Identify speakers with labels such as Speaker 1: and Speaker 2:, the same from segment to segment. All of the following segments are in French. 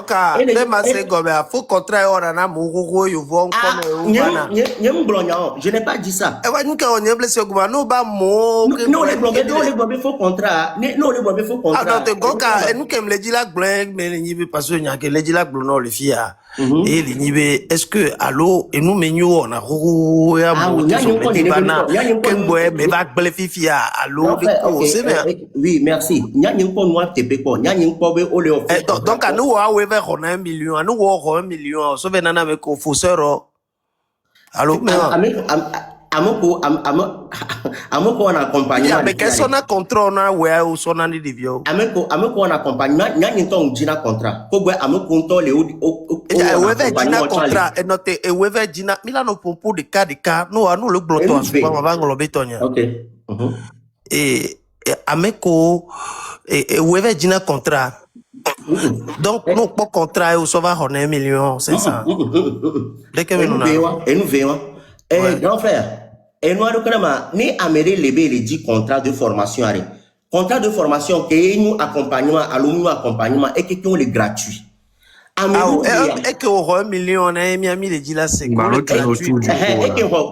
Speaker 1: Ka
Speaker 2: ele
Speaker 1: le masé gobe a faux contrat ora na mugogo yo von
Speaker 2: ah
Speaker 1: comme bana.
Speaker 2: nyem blonyo, je n'ai pas dit ça.
Speaker 1: E wa nuka on yeble se goba no ba mo ke
Speaker 2: Non les blonyo, non les blonyo faux contrat, non les blonyo faux
Speaker 1: ah non
Speaker 2: contrat.
Speaker 1: te goka e nuka me le dit la glen me le nyibi parce que nya ke le dit la glen no le fia. Et le nyibi est-ce que allo et nous menyo on a ro ya mo ti so me di bana ke boy me ba gble fifia allo de ko c'est bien.
Speaker 2: Oui, merci. Nya nyem ko noa tepe ko, nya nyem ko be ole o fait.
Speaker 1: Donc à nous wa we ve 1 million, à nous wa 1 million, so venana avec ko fausseur. Allo mais
Speaker 2: amoko on accompagnement.
Speaker 1: mais qu'est-ce qu'on a contrat na we o so na ni divio.
Speaker 2: Ameko on accompagnement, nya nyem to jina contrat. Ko gbe ameko to le o
Speaker 1: we ve jina contrat et note e we ve jina milano pompo de cas no anu le bloto aso pa ma ngolo betonya.
Speaker 2: OK.
Speaker 1: Et ameko e we ve jina contrat. Donc nous pas contrat o so va 1 million 500. Dès que nous
Speaker 2: grand frère, et nous ni améré les 10 contrats de formation. Contrat de formation que nous accompagnement, alumni accompagnement et que nous les gratuit.
Speaker 1: Et que 1 million on a mis les dit là c'est
Speaker 2: gratuit.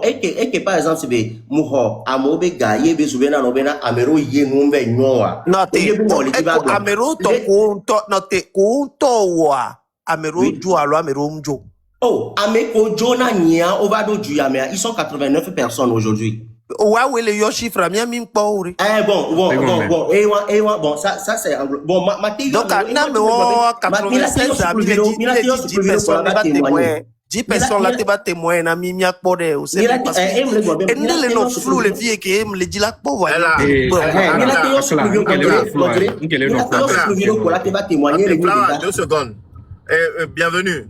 Speaker 2: Et que par exemple c'est muho amobe gaye be subena no bena amero ye numbe nyoa.
Speaker 1: Non te amero to ko no te ko to wa amero jo alo amero mjo.
Speaker 2: Oh, Ameko Jona Nia, Ovado Duyamea, ils sont 89 personnes aujourd'hui.
Speaker 1: Ouais, oui, les yo chiffres, bien mime pas.
Speaker 2: Bon, ça c'est bon, ma
Speaker 1: donc, non, mais 96 amis, 10 personnes là témoin. 10 personnes là te témoin, na mi miak pode aussi. Et nous les non flou les filles qui aiment les dit la pauvre.
Speaker 3: Deux secondes. Bienvenue.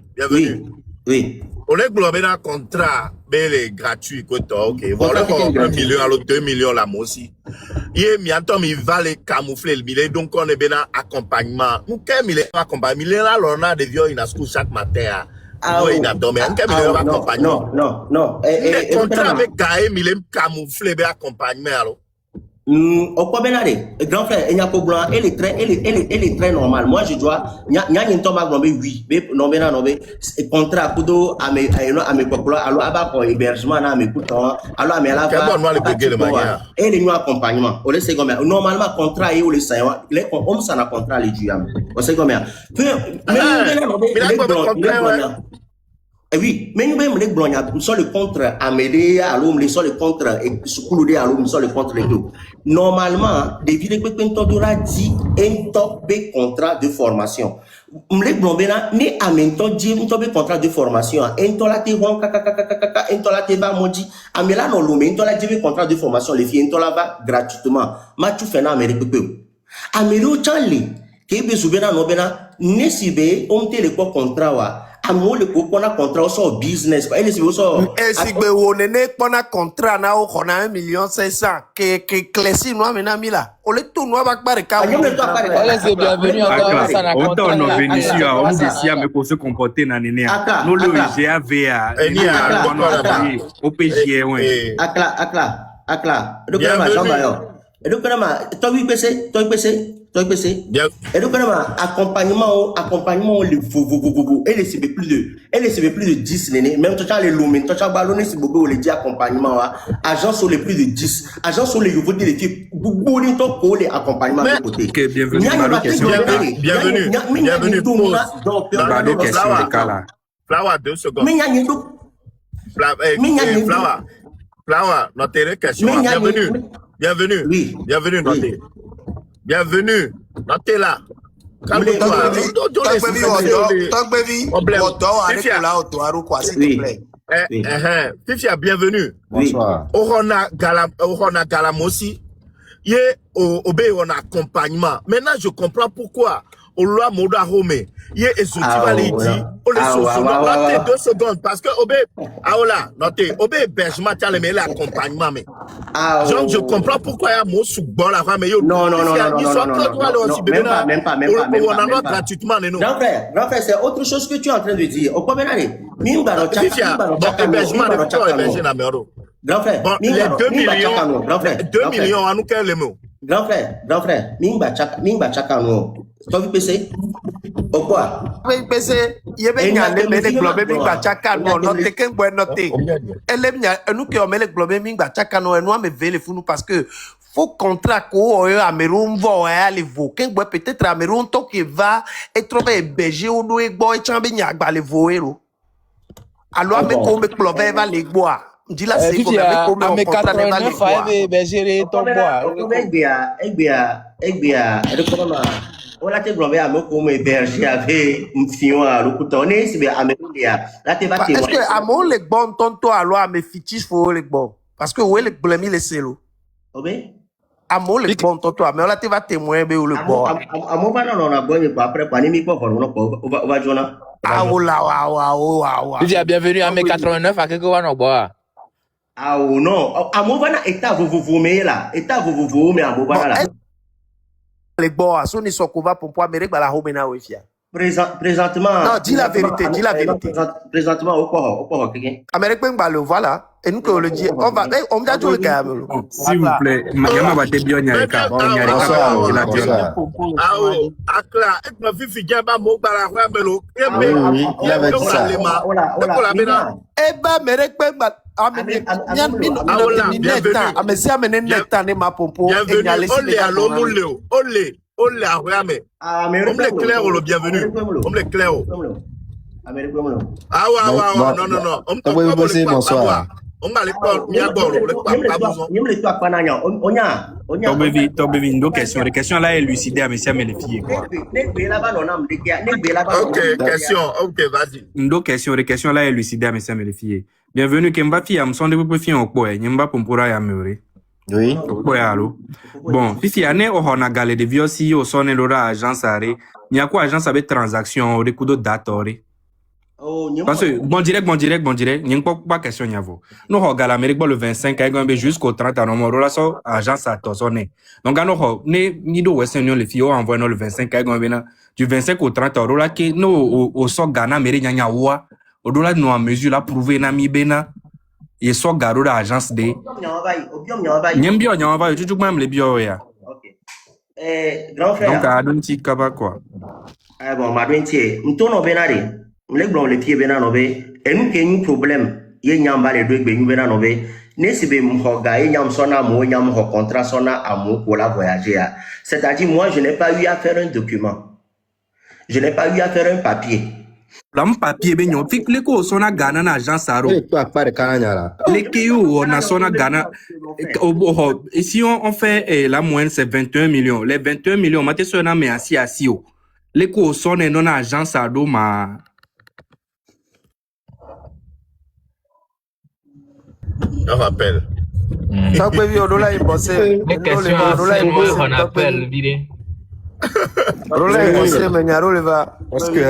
Speaker 2: Oui.
Speaker 3: On est globé dans un contrat, mais gratuit, ok. Voilà, 1 million, alors 2 millions là, moi aussi. Il va les camoufler, donc on est bien dans accompagnement. Nous, quand il est accompagnement, il est là, on a des vieux, il a school chaque matin. Il a dormi. Non. Les contrats avec Gaël, il est camouflé, bien accompagnement, alors.
Speaker 2: Au quoi grand frère, il y a pas blanc, elle est très normale. Moi, je dois, il y a une tombe à nommer 8, contrat, kudo, à mes populaires, alors, à pour hébergement, à mes coutons, alors, à mes la et les noirs accompagnement. On le sait comme normalement, contrat, et on le sait, les hommes, ça n'a contrat, les diams. On sait comme oui, mais nous même les blancs, nous sommes le contre Amédée, alors nous sommes le contre Soukoulou, alors nous sommes le contre les deux. Normalement, des vidéos que nous avons dit un top contrat de formation. Les blancs, ni à maintenant dit un top contrat de formation. Un top la téron, un top la téba modi. Amela non l'homme, un top la dit contrat de formation. Les filles, un top la va gratuitement. Ma tu fais na Amérique peu. Amélie Charlie, qui est besoin non bena, ne sibe, on te le contrat wa. Amo le ko na contrat so business quoi. Si
Speaker 1: on ne pona contrat na o kona 1 million 500 que clesi no amena mila. O le tout no ba kpare ka.
Speaker 4: C'est bienvenue encore ça na contrat. On est venu sur on décide mais pour se comporter na nene. Nous le GAVA ni au PG ouais.
Speaker 2: Akla. Donc ma jamba yo. Et donc toi oui PC. Et donc accompagnement le elle c'est plus de 10 l'année même toi les lumines toi ballonné c'est bobo le dit accompagnement agents sur les plus de 10 agents sur les nouveaux d'équipe beaucoup de temps pour les accompagnements de côté.
Speaker 3: Bienvenue Flower 2 secondes. Flower notre question. Bienvenue. Notez là. Calme-toi. Fifia, bienvenue.
Speaker 4: Bonsoir.
Speaker 3: Orona Galamosi. On a accompagnement. Maintenant, je comprends pourquoi. Olua Moda Home. Yé Esotivali dit. On les notez 2 secondes. Parce que notez. Hébergement, tu as le meilleur accompagnement. Donc, je comprends pourquoi il y a mon sous-bon là. Mais
Speaker 2: non. Même pas.
Speaker 3: On en a gratuitement.
Speaker 2: Grand frère, c'est autre chose que tu es en train de dire. Au premier année,
Speaker 3: hébergement,
Speaker 2: grand frère,
Speaker 3: les 2 millions, à nous, quel est le mot?
Speaker 2: Grand frère, Mingba Chakano. Toi, vous pensez? Pourquoi?
Speaker 1: Pese yebe nyale mele globe mi gba chaka no no te ken gbe no te. Ele nya enu ke o mele globe mi gba chaka no enu ame vele funu parce que faut contrat ko o Ameroun vo ali vo ken gbe peut-être Ameroun to qui va et trouver héberger ou no egbo e chambe nya gba le vo ero. Alors ame ko me globe va le gbo a. Ndi la se ko me ko me contrat ne va le gbo a.
Speaker 5: Héberger to gbo a.
Speaker 2: Egbia recommanda Ola te globé à me comme héberger avec un fion à l'ocoutonné, c'est bien à me dire. Là, tu vas te
Speaker 1: est-ce que à mon les bons tonto alors à mes fiches faut les bons parce que où est le blemi les selo.
Speaker 2: Oui.
Speaker 1: À mon les bons tonto mais là tu vas témoin be ou le bon.
Speaker 2: À mon pas non on a gagné pas après pas ni mi pas on va jouer là.
Speaker 1: Ah oh là.
Speaker 5: Tu dis bienvenue à mes 89 à quelque part non bois.
Speaker 2: Ah oh non, à mon va na état vous mais là, état vous mais à mon va là.
Speaker 1: Les bois, son ils sont couverts pour pouvoir mériter la homena wefia.
Speaker 2: Présentement.
Speaker 1: Non, dis la vérité, dis la vérité.
Speaker 2: Présentement, au quoi, quelqu'un.
Speaker 1: Amérique Bengalo, voilà. Et nous, on le dit, on va dire le gars.
Speaker 4: S'il vous plaît, Mayama va te bien nyarika.
Speaker 3: Ah oh, Akla, et ma fille Fidjaba Mobala Ramelo.
Speaker 6: Oui, il avait dit ça.
Speaker 1: Eh ben, Amérique Bengalo. Bienvenue
Speaker 4: question. Question là est élucidée à monsieur Méléfié quoi.
Speaker 3: Ok, question. Ok, vas-y.
Speaker 4: Question là est élucidée à monsieur Méléfié. Bienvenue Kemba fi am sonde pe fi on po e nyimba pompora ya meure.
Speaker 6: Oui.
Speaker 4: Po ya lo. Bon, fifi ane o hona gale de viosi o sonne lora agence are. Nya ko agence avec transaction o de kudo datore. Parce que bon direct, n'y a pas question nyavo. Nous regarde l'Amérique le 25 et jusqu'au 30 novembre là ça agence à sonner. Donc nous ni do Western Union les filles envoie le 25 du 25 au 30 là que nous au so Ghana Amérique nya wa au dollar nous en mesure là prouver na mi bena et so garo la agence de nyambio nya va tu même les bio ya.
Speaker 2: Grand frère.
Speaker 4: Donc à don ti kaba quoi.
Speaker 2: Ah bon, ma dointier, m'tono benare. Les blancs les pieds bena nobe et nous que nous problème y nyamba les deux ben bena nobe ne se be mhoga y nyam sona mo nyam ho contrat sona amo pour la voyager. C'est-à-dire moi je n'ai pas eu à faire un document. Je n'ai pas eu à faire un papier.
Speaker 4: Lam papier ben yon fik leko sona Ghana na agence aro.
Speaker 6: Toi pas de Canada là.
Speaker 4: Lekeo on a sona Ghana ici on fait la moyenne c'est 21 millions. Les 21 millions mate sona mais assis o. Leko sona non agence ado ma
Speaker 3: Je rappelle.
Speaker 1: Ça peut vivre au dollar il bossait.
Speaker 5: Les questions on appelle vidé.
Speaker 1: Roland il bossait mais nyaro le va
Speaker 6: Parce que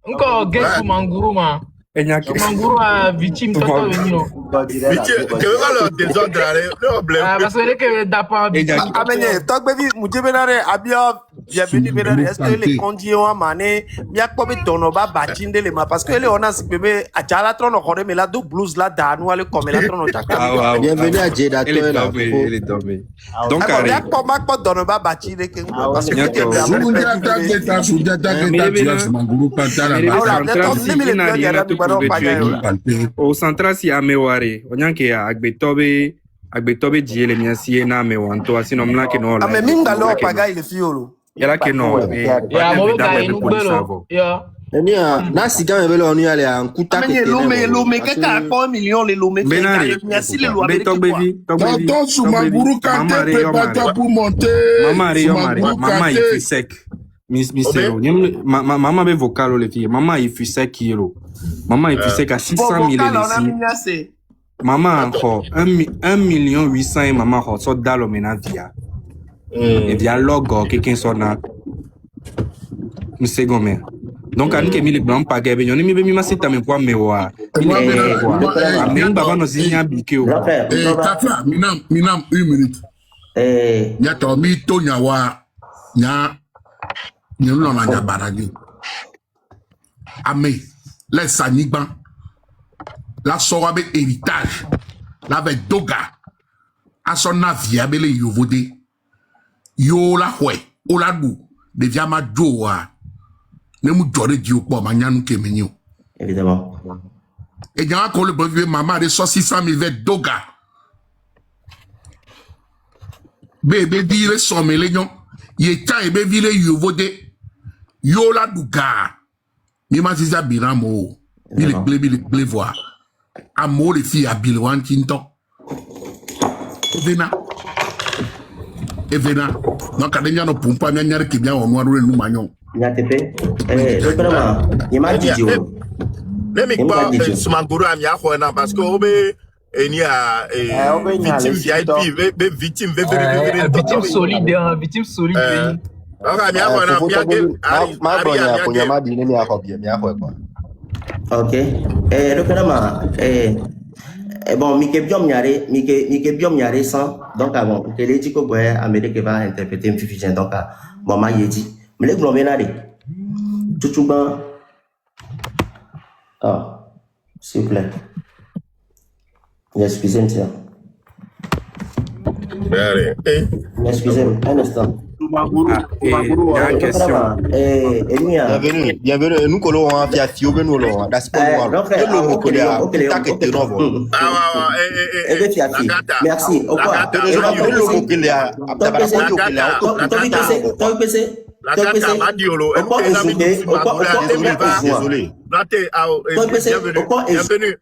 Speaker 5: encore guest manguru ma. Manguru a victime toto venino.
Speaker 3: Victime, que va leur désordre le problème.
Speaker 5: Parce que d'appa.
Speaker 1: Amenye toi baby muje benare abia bienvenue benare est-ce que les conditions ont mané bien quoi betono ba batinde le ma parce que les on a bébé a jala trono kore mais la do blues la danu ale comme la trono chaka.
Speaker 6: Bienvenue à Jeddah toi là.
Speaker 4: Elle est tombée. Donc
Speaker 1: bien quoi ma quoi dono ba batinde que parce que
Speaker 4: au central si ameware onyanke agbetobe die le miasie na mewanto asino mlake no la
Speaker 1: mais minga lo paga ile fiolo
Speaker 4: yala ke no
Speaker 5: ya mo ka inu belo ya
Speaker 6: na siga me belo onu ale an kuta
Speaker 1: ke lume ke ka 4 millions le lume
Speaker 4: benari
Speaker 1: miasi le lume
Speaker 4: togbevi
Speaker 7: tonton Soumanguru quand tu prépare pour monter
Speaker 4: maman il fait sec Misero, maman be vocal le fille, maman il fait 5 kilos. Maman il fait sec à 600 000 ici. Maman encore 1 million 800 et maman encore sort dans le via. Et via logo quelqu'un sort na. Monsieur Gomer. Donc à nous que les blancs pas gagner, on mi be mi masita me kwa mewa. Amen baba no zinya bike o.
Speaker 7: Tata, minam 1 minute. Ya to mi to nyawa nya nous l'on a baragé. Amé, les sanigban, la sorabe héritage, la avec doga, à son avis, abele yovodé, yo la houé, o la dou, devia ma joa. Ne mu jore di ou ma nyanu ke menyo.
Speaker 2: Évidemment.
Speaker 7: Et il y a encore le bon vieux maman de 600 000 vers Doga. Bébé dire somme les gens. Yeta et bébé vile yovode. Yola Douga. Ni ma ziza biramo. Bile ble voir. Amo les filles à Bilwan Tinton. Evena. Donc, quand il y a un pompa, il y a un qui vient au noir ou le magnon.
Speaker 2: Il y a TP. Vraiment, il m'a dit.
Speaker 3: Let me go Sumanguru amia khoena parce que obe eni a victime
Speaker 5: victime solide victime solide
Speaker 3: amia khoena
Speaker 2: OK donc bon Mike biom nyare sans donc avant que les dit que boy Amérique va interpréter un fifi donc bon ma yedi mais les gros menade tout ban. Ah, s'il vous plaît. Excusez-moi. Excusez-moi, un instant.
Speaker 4: Il y a une question.
Speaker 6: Bienvenue. Nous collons en fiafio, nous l'on. That's all.
Speaker 2: Merci.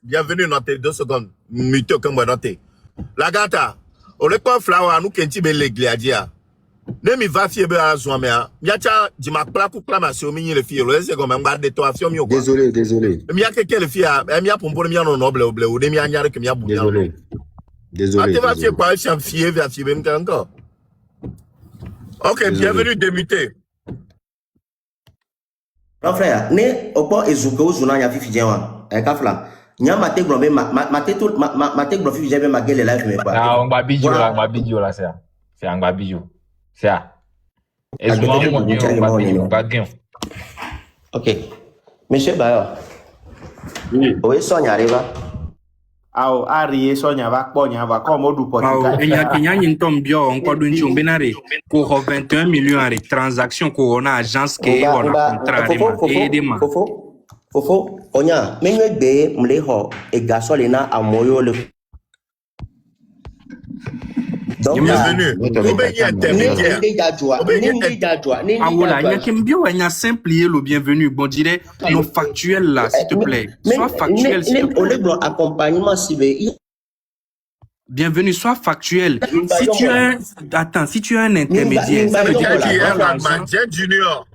Speaker 3: Bienvenue, notez 2 secondes. Mito comme moi notez. La gata, on le quoi flower nous kenti be l'egladia. Ne mi va fier be à zoamea. Miacha di ma plaque clamation mi le fier. C'est comme un de toi fier mi o.
Speaker 6: Désolé.
Speaker 3: Mi a que le fier, mi a pompo mi non noble ou de mi a nyare que mi a bouya.
Speaker 6: Désolé.
Speaker 3: Tu vas fier quoi si fier vers fier encore. OK, bienvenue démuté.
Speaker 2: Non frère, né opo ezuka uzuna nya fifi jewa. Kafla. Nya mate glombe mate glombe fifi ma gele live me quoi.
Speaker 5: Ah, on va bidio là c'est un bidio. C'est ça.
Speaker 2: OK. Monsieur Bayo. Oui. Oui, Sonia arriva.
Speaker 1: Ao ari Sonia va ponya va comme du
Speaker 4: Portugal. Il y a Kenya Yintom Bio encore d'une chumbenare pour 21 millions de transactions qu'on a agence qui on a contrat et
Speaker 2: Fofo onya menwe be mleho e gasolina amoyo le. Donc
Speaker 3: bienvenue.
Speaker 4: Bienvenue. Bon, dirais nos factuels là, s'il te plaît. Sois factuel, s'il te plaît. Bienvenue, sois factuel. Si tu as si tu as un intermédiaire, ça veut dire Junior,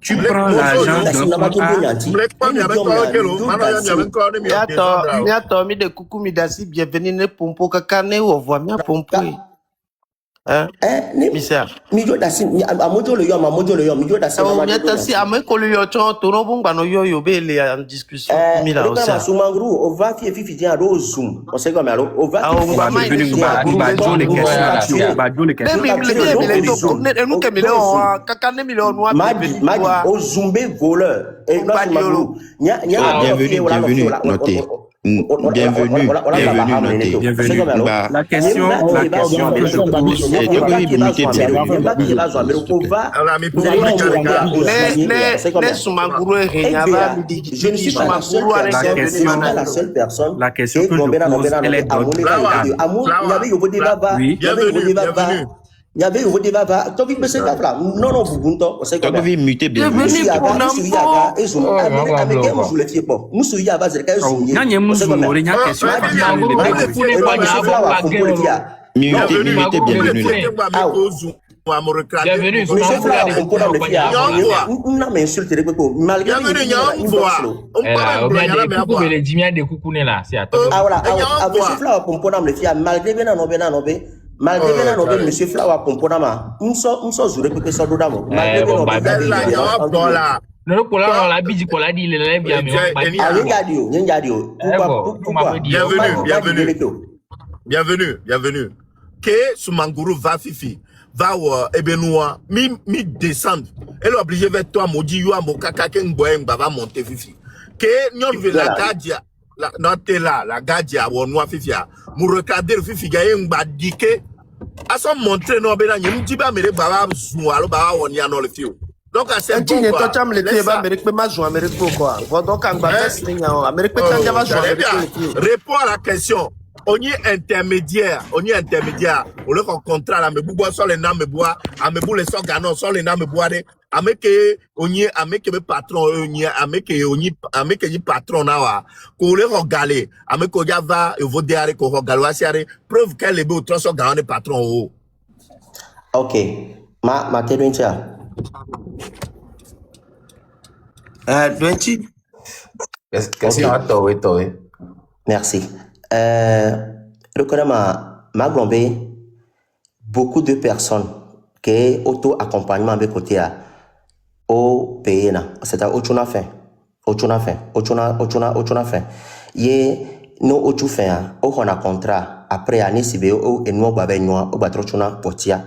Speaker 4: tu prends l'argent d'un
Speaker 1: mi de coucou mi dasi bienvenue ne pompo kakane ou voit mi pompo. Misère.
Speaker 2: Mi jo dasi amojo le yo mi jo dasi.
Speaker 1: O mi dasi ameko le yo chon to no bungba no yo be le en discussion mi la aussi.
Speaker 2: Sumanguru o va fifi dia ro zoom. On sait comme alors o va
Speaker 4: les
Speaker 2: o zumbe voleur.
Speaker 6: Bienvenue, notez. Bienvenue, notez.
Speaker 4: La question que je pose
Speaker 2: je ne suis pas la seule personne.
Speaker 4: La question que je pose, elle est
Speaker 3: bienvenue.
Speaker 2: Il y avait au débat toi vi pese là non bubunto c'est comme
Speaker 6: vi muter bien
Speaker 2: musu yaga ezo avec moi le fier pas musu yaga zeka ezo
Speaker 4: nyanye musu ore nya question
Speaker 5: bienvenue
Speaker 2: non mais insulte les coco malgré
Speaker 5: les dimiens de coucouner là c'est attends
Speaker 2: voilà avec ce flower pour prendre le fier malgré bien non malgré que monsieur Flower componama so zure que ça dodamo malgré
Speaker 5: non pour la bidi pour la dit les bien
Speaker 3: bienvenue que Sumanguru va fifi va ebenoa mi descendre elle est obligée vers toi maudit yo amokaka ke ngboe va monter fifi que nyon veut la gadia la note là la gadia wonwa fifi a mu regarder fifi gaye ngba dike à son montrer non ben n'y m'ti pas mais baba zou alors baba on y a non le fio donc à c'est
Speaker 1: bon quoi tu me le fais ba Amérique ma jou Amérique quoi donc quand ba signa Amérique quand ya va jou Amérique
Speaker 3: réponds à la question on y intermédiaire on le contrat là me bois sur les noms me bois à me boule sur ganon sur les noms me bois de ameke onye ameke be patron onye ameke onye ameke ni patron na wa ko le regaler ameke o java e vo deare ko regalo asiare preuve qu'elle est be o troso gaone patron o.
Speaker 2: OK, ma te dointia
Speaker 1: 20
Speaker 5: question à toi.
Speaker 2: Merci. Le connama ma glombe beaucoup de personnes qui auto accompagnement avec côté à au pays na c'est à ochuna fin ye no ochu fin o hona contrat après année sibe o enu gba be nwa o gba trochuna potia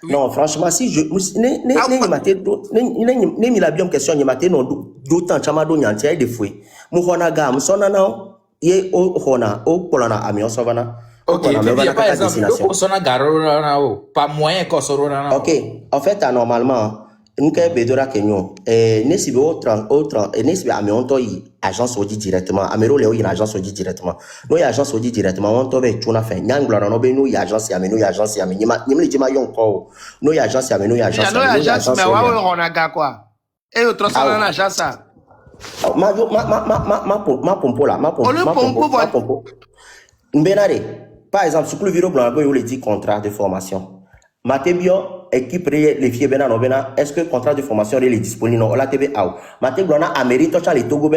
Speaker 2: non franchement si je ne mi la bien question ni maté non d'autant chamado nyantia de fouet mu hona ga mu sona na ye o hona o polana ami o savana.
Speaker 5: OK, par exemple, pas moyen qu'on se rend.
Speaker 2: OK, en fait, normalement, nous avons besoin de nous. Ne si agence audit directement. Amero leo une agence audit directement. Nous agence audit directement. On tobe tuna fait. Nyangla na nobe nous agence ya nous agence ya nyima jima yon ko. Nous agence ya nous agence.
Speaker 1: Nous agence mais wa on a ga quoi. Et autre ça dans agence ça.
Speaker 2: Ma pompo là, ma pompo. Mbenare. Par exemple, sur le bureau blanc, il dit contrat de formation. Matébio, équipe les filles est-ce que contrat de formation est disponible? Non, la TV out. Matébio, Amérique, les Togo,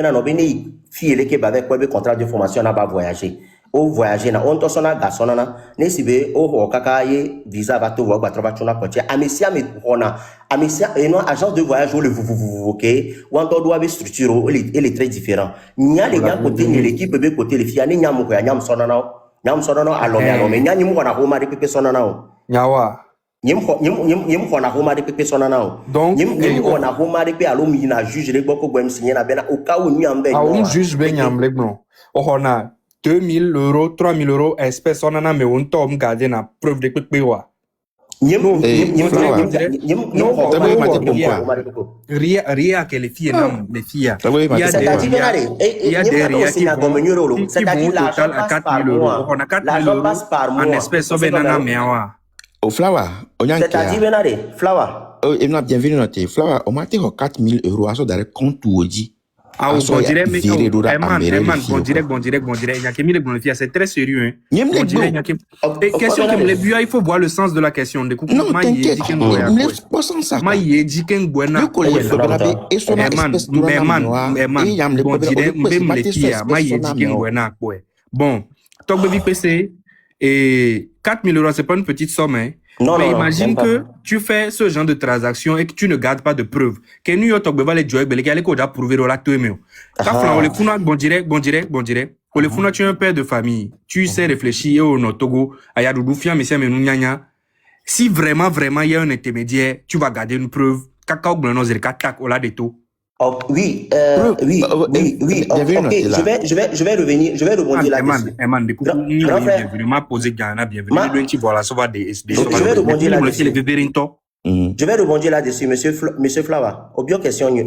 Speaker 2: filles qui avec quoi contrat de formation n'a pas voyagé. Au voyager, on t'en a garçon, n'est si au kakaye, visa, bateau, va travailler à côté. Amicia, mais on a Amicia, et non, agence de voyage, le vous, ok? Ou on doit avoir structure, elle est très différente. Il y a les gars côté, l'équipe, côté, les filles, il y a un sonana. Nyam sonano alome nyani mu na homa de pepe sonana
Speaker 4: nyawa
Speaker 2: nyim na homa de pepe sonana
Speaker 4: donc
Speaker 2: nyim na homa de pepe alomi na juge le boko gwem signé na bena o ka o nyambe
Speaker 4: on juge ben nyamle bno o hona 2000 €, 3000 € espèce sonana me on tom garder na preuve de pepe wa
Speaker 2: Ria
Speaker 4: que les filles non les filles
Speaker 2: il y a des Ria qui vont au
Speaker 4: total à 4 000 €. On a 4 000 € en espèces au Benana Meawa.
Speaker 6: Au Flower, on a
Speaker 2: Flower.
Speaker 6: Oh, et nous bienvenue noté. Flower, on m'a dit 4 000 € à son direct compte ou dit.
Speaker 4: Ah, on dirait, mais bon direct. Il y a qui mis les bonnes filles, c'est très sérieux. Question que me les il faut voir le sens de la question. De coup,
Speaker 6: non, t'inquiète.
Speaker 4: Bon, donc baby PC et 4 000 €, c'est pas une petite somme, hein.
Speaker 2: Non,
Speaker 4: mais
Speaker 2: non,
Speaker 4: imagine que tu fais ce genre de transaction et que tu ne gardes pas de preuves. Que nous y va les jouer, mais les gars, déjà prouver la tout mieux. Quand on les fout, bon direct. On les fout, tu es un père de famille. Tu sais réfléchir au Togo, à Yadoudou, Fia, Messia, Menou, Nyanya. Si vraiment, il y a un intermédiaire, tu vas garder une preuve. Cacao, Blenon, Zerka, tac, au la de tout.
Speaker 2: Oh, oui. Ok, je vais rebondir là-dessus.
Speaker 4: Eman, bienvenue. M'a posé Ghana, bienvenue. Tu vois la sauva des.
Speaker 2: Je vais rebondir là-dessus.
Speaker 4: Je
Speaker 2: vais rebondir là-dessus, monsieur Flava. Au bio question, et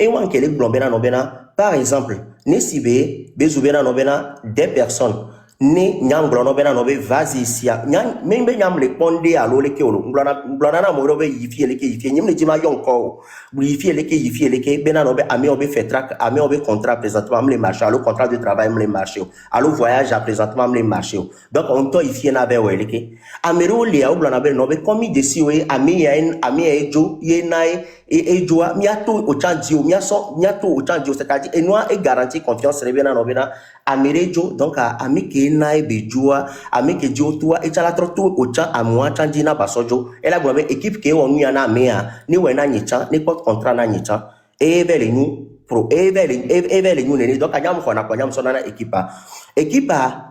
Speaker 2: moi, qui est blombena nobena, par exemple, Nesibe, Bezoubena nobena, des personnes. Ni nyam blono bena nobe vazi sia nyam membe nyam le ponde alo le keolo blona na mo robe yifie le ke yifie nyim le jima yonko yifie le ke bena nobe ami obe fait track ami obe contrat présentement le marché alo contrat de travail le marché alo voyage à présentement le marché donc on to yifie na be we le ke amero le au blona be nobe komi de si we ami ejo ye nai et joa miato o chandio miato o chandio c'est-à-dire et noa et garantie confiance rebena nobena amerejo donc ami ke nai bejoa ami ke jo toi et chala troto o cha amwa chandina basojo et la globe équipe ke wonu ya na mea ni we na nyicha ni pot contrat na nyicha e vele nu pro e vele nu ne donc anyam ko na kwanyam so na equipa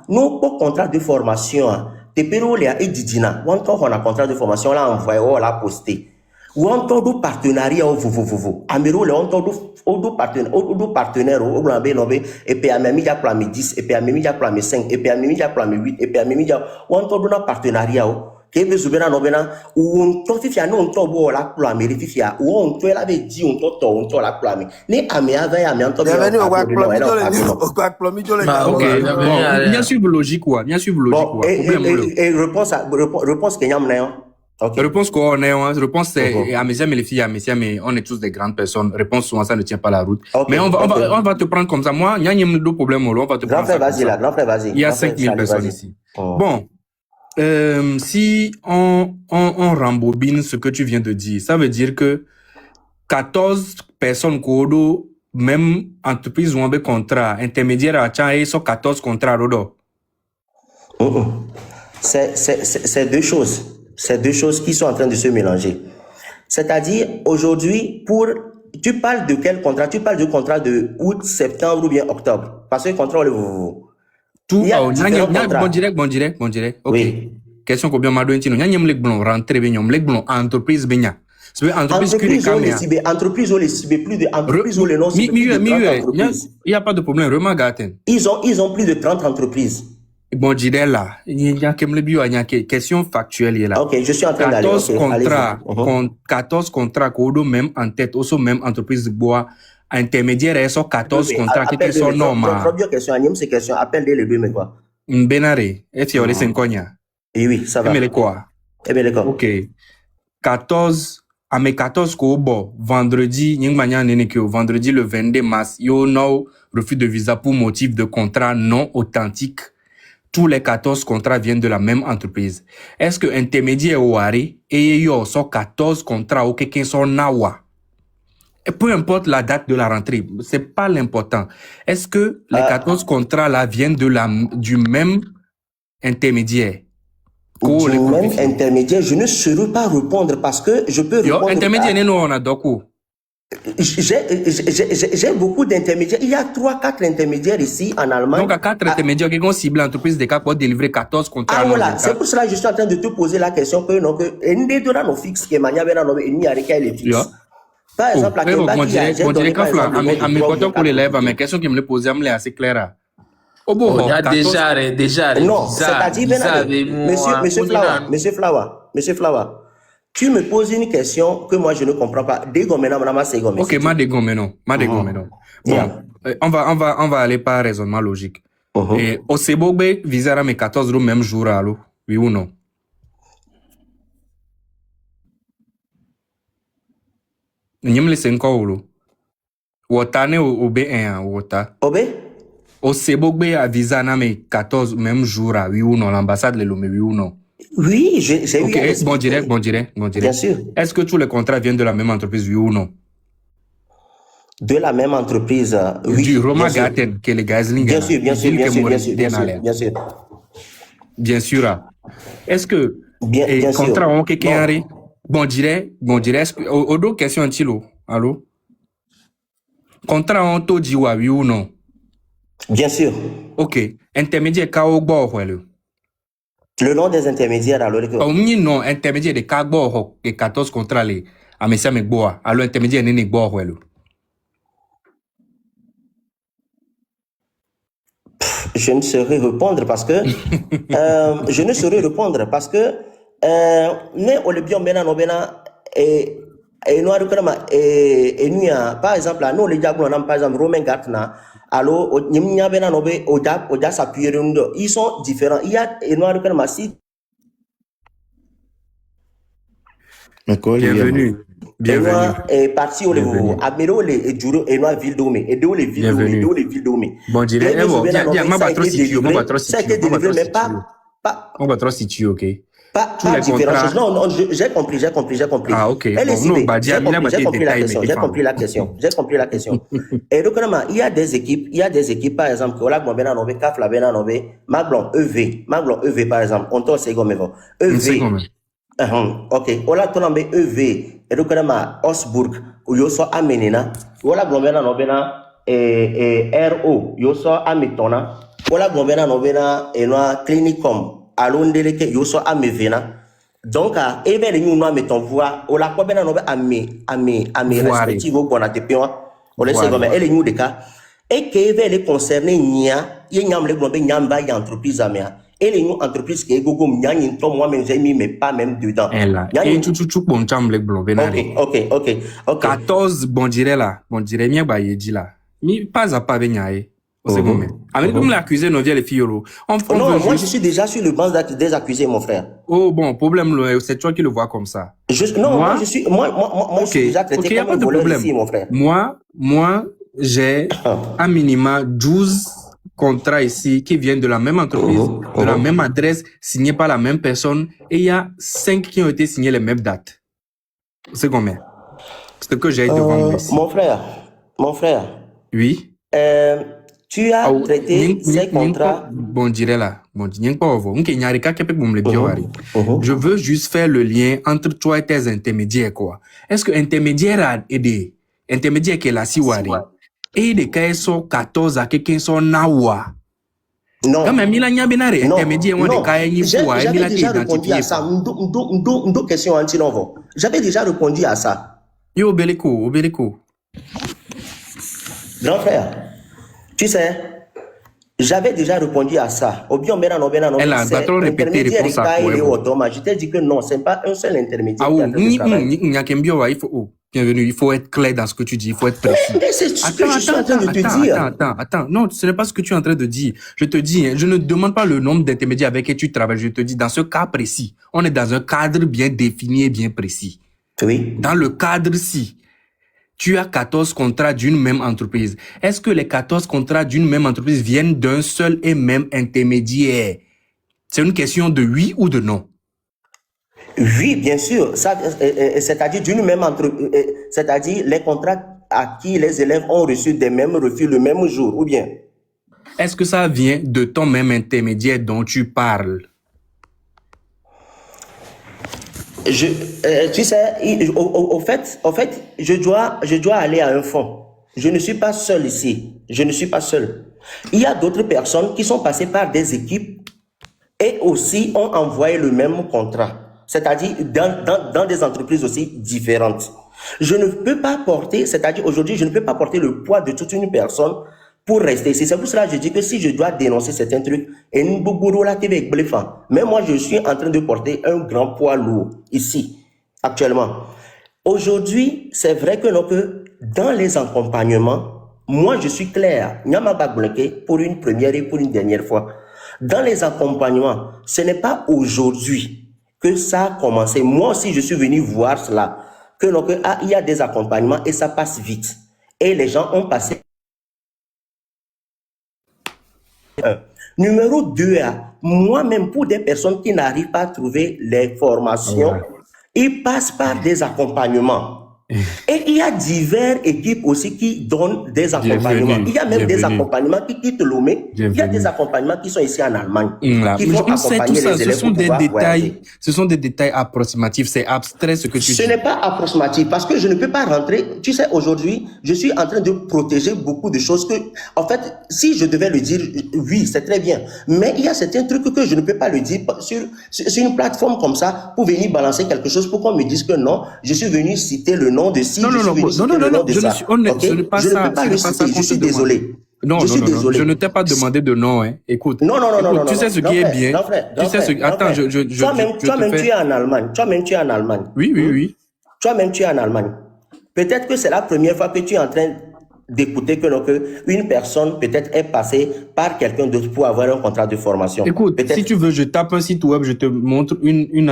Speaker 2: no pot contrat de formation te pero le a edidina won to ko na contrat de formation la envoyer ou la poster Ou on do partenariat au vous. Amiro le on do partenaire au glambe nobe et puis à même il y a plan 10 et puis à même il y a plan 5 et puis à même il y a plan 8 et puis à même il y a on do partenariat ke be zubena nobena ou on to fifia no on to bo la plan mi fifia ou on to la be di on to la plan mi ni ame ava ya me on to
Speaker 1: bienvenue au Guacplomi
Speaker 4: ok bien sûr logique quoi bien sûr logique quoi
Speaker 2: et réponse que nyam na
Speaker 4: okay. Réponse qu'on est, réponse c'est à mes amis les filles, mais on est tous des grandes personnes. Réponse souvent ça ne tient pas la route. Okay, mais on va te prendre comme ça. Moi, il y a deux problèmes. On va te prendre.
Speaker 2: Grand frère, vas-y.
Speaker 4: Il y a 5000 personnes ici. Bon, si on rembobine ce que tu viens de dire, ça veut dire que 14 personnes kodo même entreprise ou un contrat intermédiaire à Tchaï sont 14 contrats rodo.
Speaker 2: C'est deux choses. C'est deux choses qui sont en train de se mélanger. C'est-à-dire, aujourd'hui, tu parles de quel contrat? Tu parles du contrat de août, septembre ou bien octobre? Parce que le contrat,
Speaker 4: tout, bon direct. Ok.
Speaker 2: Oui.
Speaker 4: Question combien m'a donné, nous avons les blancs, rentrer, les blancs, entreprise, benya.
Speaker 2: Entreprise, on les cible plus de entreprises, on les non cible plus de 30 entreprises.
Speaker 4: Il n'y a pas de problème, vraiment, Gaten.
Speaker 2: Ils ont plus de 30 entreprises.
Speaker 4: Bon, je dirais là, il y a une question factuelle là.
Speaker 2: Ok, je suis en train d'aller.
Speaker 4: 14 contrats, même en tête, aussi même entreprise de bois, intermédiaire, elles sont 14 contrats qui sont normaux.
Speaker 2: Première question, c'est question, appelle les deux, mais quoi?
Speaker 4: Benaré, et tu as les 5
Speaker 2: oui, ça va.
Speaker 4: Mais quoi? Ok. 14, à mes 14 vendredi, vendredi le 22 mars, il y a un refus de visa pour motif de contrat non authentique. Tous les 14 contrats viennent de la même entreprise. Est-ce que intermédiaire Ouari et yo sont 14 contrats ou quelqu'un sont nawa? Et peu importe la date de la rentrée, c'est pas l'important. Est-ce que les 14 contrats là viennent du même intermédiaire?
Speaker 2: Du même intermédiaire, je ne saurais pas répondre parce que je peux répondre.
Speaker 4: Intermédiaire, nous on a beaucoup.
Speaker 2: J'ai beaucoup d'intermédiaires. Il y a 3-4 intermédiaires ici en Allemagne.
Speaker 4: Donc, à 4 intermédiaires qui ont ciblé l'entreprise des cas pour délivrer 14 contrats.
Speaker 2: Ah voilà, c'est pour cela que je suis en train de te poser la question que non, que nos fixes qui mania bena no ni arika les fixes. Par exemple, la question
Speaker 4: que à mes côtés pour les lèvres, mes questions qui me les posaient, me les assez claires.
Speaker 5: Oh bon, déjà.
Speaker 2: Non, c'est-à-dire, Monsieur Flower. Tu me poses une question que moi je ne comprends pas.
Speaker 4: Ok, ma dégommeno. Bon, on va aller par raisonnement logique. Et au Sebogbe, visera mes 14 jours même jour à l'eau. Oui ou non? N'y me laisse encore ou l'eau. Wotane ou B1 wota. Au Sebogbe à visa na mes 14 même jour à oui ou non, l'ambassade le mais oui ou non?
Speaker 2: Oui, j'ai
Speaker 4: eu. Ok, bon direct.
Speaker 2: Bien sûr.
Speaker 4: Est-ce que tous les contrats viennent de la même entreprise, oui ou non?
Speaker 2: De la même entreprise, oui.
Speaker 4: Du Roma Gaten, que les Gazling.
Speaker 2: Bien sûr.
Speaker 4: Bien sûr. Est-ce que
Speaker 2: les
Speaker 4: contrats ont quelqu'un? Bon direct. Est-ce que, au dos question antilo, allô? Contrat ont tout dit oui ou non?
Speaker 2: Bien sûr.
Speaker 4: Ok. Intermédiaire, Kao Borwell.
Speaker 2: Le nom des intermédiaires, alors
Speaker 4: que... non, intermédiaire de Kagbo, et 14 contrats, à Messia Megboa. Alors, intermédiaire, n'est pas
Speaker 2: je ne saurais répondre parce que... mais au lieu de par exemple, nous, les diables, par exemple, Romain Gartna, alors, ils sont différents. Il y a
Speaker 4: Bienvenue.
Speaker 2: Et parti au niveau Amiro les Djuro et Noa ville d'Omé et deux les villes d'Omé.
Speaker 4: Bon, je dirais, ça a été délivré, mais pas. On va trop situer, ok.
Speaker 2: Pas différentes choses. Non, j'ai compris.
Speaker 4: Ah, ok.
Speaker 2: J'ai compris la question. Et donc, il y a des équipes, par exemple, que là, Kafla, Maglon EV, par exemple, on t'en sait comme EV. Ok. Ola, ton nom EV. Et donc, Osburg, où yo so amenena. Ola, RO, yo so amitona. Ola, Clinicom. Alondeleke yoso amevena Donc, et vers les nous mettons voix, ou la quoi ben on à mes respectifs au bon à te pion, on laisse comme elle est nous des cas, et que vers les concernés nia, y a les globes nyamba y entreprise à mea, et les nous entreprises qui est gogo mia, y moi-même j'ai mis, mais pas même dedans.
Speaker 4: Elle et tout bon chambre les globes.
Speaker 2: Ok.
Speaker 4: 14 bon dirait là, bien bah y dit là, mais pas à pas venir. C'est bon, mais comme l'accusé non vient les filles. Non,
Speaker 2: moi je suis déjà sur le banc des accusés, mon frère.
Speaker 4: Oh bon, problème, c'est toi qui le vois comme ça.
Speaker 2: Moi je suis déjà traité comme un voleur ici, mon frère.
Speaker 4: Moi, j'ai à minima 12 contrats ici qui viennent de la même entreprise, de la même adresse, signés par la même personne, et il y a 5 qui ont été signés les mêmes dates. C'est combien? C'est ce que j'ai devant moi ici.
Speaker 2: Mon frère.
Speaker 4: Oui.
Speaker 2: Tu as traité ces contrats.
Speaker 4: Bon, dirais là. Je veux juste faire le lien entre toi et tes intermédiaires, quoi. Est-ce que intermédiaire a aidé? Intermédiaire qui est la Siwari. Et des cas sont 14 à quelqu'un sont Nawa.
Speaker 2: Non.
Speaker 4: Quand même, il y a bien intermédiaire, moi, des cas,
Speaker 2: j'avais déjà répondu à ça. Deux questions anti-novo. J'avais déjà répondu à ça.
Speaker 4: Yo, Obéléko.
Speaker 2: Grand frère. Tu sais, j'avais déjà répondu à ça.
Speaker 4: Elle a trop répété réponse à quoi.
Speaker 2: Je t'ai dit que non, ce n'est pas un seul intermédiaire.
Speaker 4: Bienvenue, il faut être clair dans ce que tu dis, il faut être précis.
Speaker 2: Mais c'est ce que je suis en train de te dire.
Speaker 4: Attends, non, ce n'est pas ce que tu es en train de dire. Je te dis, je ne demande pas le nombre d'intermédiaires avec qui tu travailles, je te dis, dans ce cas précis, on est dans un cadre bien défini et bien précis.
Speaker 2: Oui.
Speaker 4: Dans le cadre-ci, tu as 14 contrats d'une même entreprise. Est-ce que les 14 contrats d'une même entreprise viennent d'un seul et même intermédiaire? C'est une question de oui ou de non?
Speaker 2: Oui, bien sûr. C'est-à-dire d'une même entreprise, c'est-à-dire les contrats à qui les élèves ont reçu des mêmes refus le même jour, ou bien?
Speaker 4: Est-ce que ça vient de ton même intermédiaire dont tu parles?
Speaker 2: Tu sais, au fait, je dois aller à un fond. Je ne suis pas seul ici. Je ne suis pas seul. Il y a d'autres personnes qui sont passées par des équipes et aussi ont envoyé le même contrat. C'est-à-dire dans des entreprises aussi différentes. Je ne peux pas porter, c'est-à-dire aujourd'hui, je ne peux pas porter le poids de toute une personne pour rester ici. C'est pour cela que je dis que si je dois dénoncer certains trucs, mais moi je suis en train de porter un grand poids lourd ici, actuellement. Aujourd'hui, c'est vrai que dans les accompagnements, moi je suis clair, pour une première et pour une dernière fois. Dans les accompagnements, ce n'est pas aujourd'hui que ça a commencé. Moi aussi, je suis venu voir cela, il y a des accompagnements et ça passe vite. Et les gens ont passé. Numéro 2, moi-même, pour des personnes qui n'arrivent pas à trouver les formations, ils passent par des accompagnements. Et il y a diverses équipes aussi qui donnent des accompagnements. Il y a même des accompagnements qui quittent Lomé. Il y a des accompagnements qui sont ici en Allemagne. Qui vont accompagner les élèves.
Speaker 4: Ce sont des détails approximatifs. C'est abstrait ce que tu dis.
Speaker 2: Ce n'est pas approximatif parce que je ne peux pas rentrer. Tu sais, aujourd'hui, je suis en train de protéger beaucoup de choses que, en fait, si je devais le dire, oui, c'est très bien. Mais il y a certains trucs que je ne peux pas le dire sur une plateforme comme ça pour venir balancer quelque chose pour qu'on me dise que non, je suis venu citer le nom de ci,
Speaker 4: non, je ne peux pas le citer,
Speaker 2: je suis désolé.
Speaker 4: Non, je ne t'ai pas demandé de nom, hein. Écoute.
Speaker 2: Non.
Speaker 4: Tu sais ce qui est bien. Tu sais ce qui... Attends,
Speaker 2: Toi-même, tu es en Allemagne.
Speaker 4: Oui.
Speaker 2: Toi-même, tu es en Allemagne. Peut-être que c'est la première fois que tu es en train d'écouter que une personne peut-être est passée par quelqu'un d'autre pour avoir un contrat de formation.
Speaker 4: Écoute, si tu veux, je tape un site web, je te montre une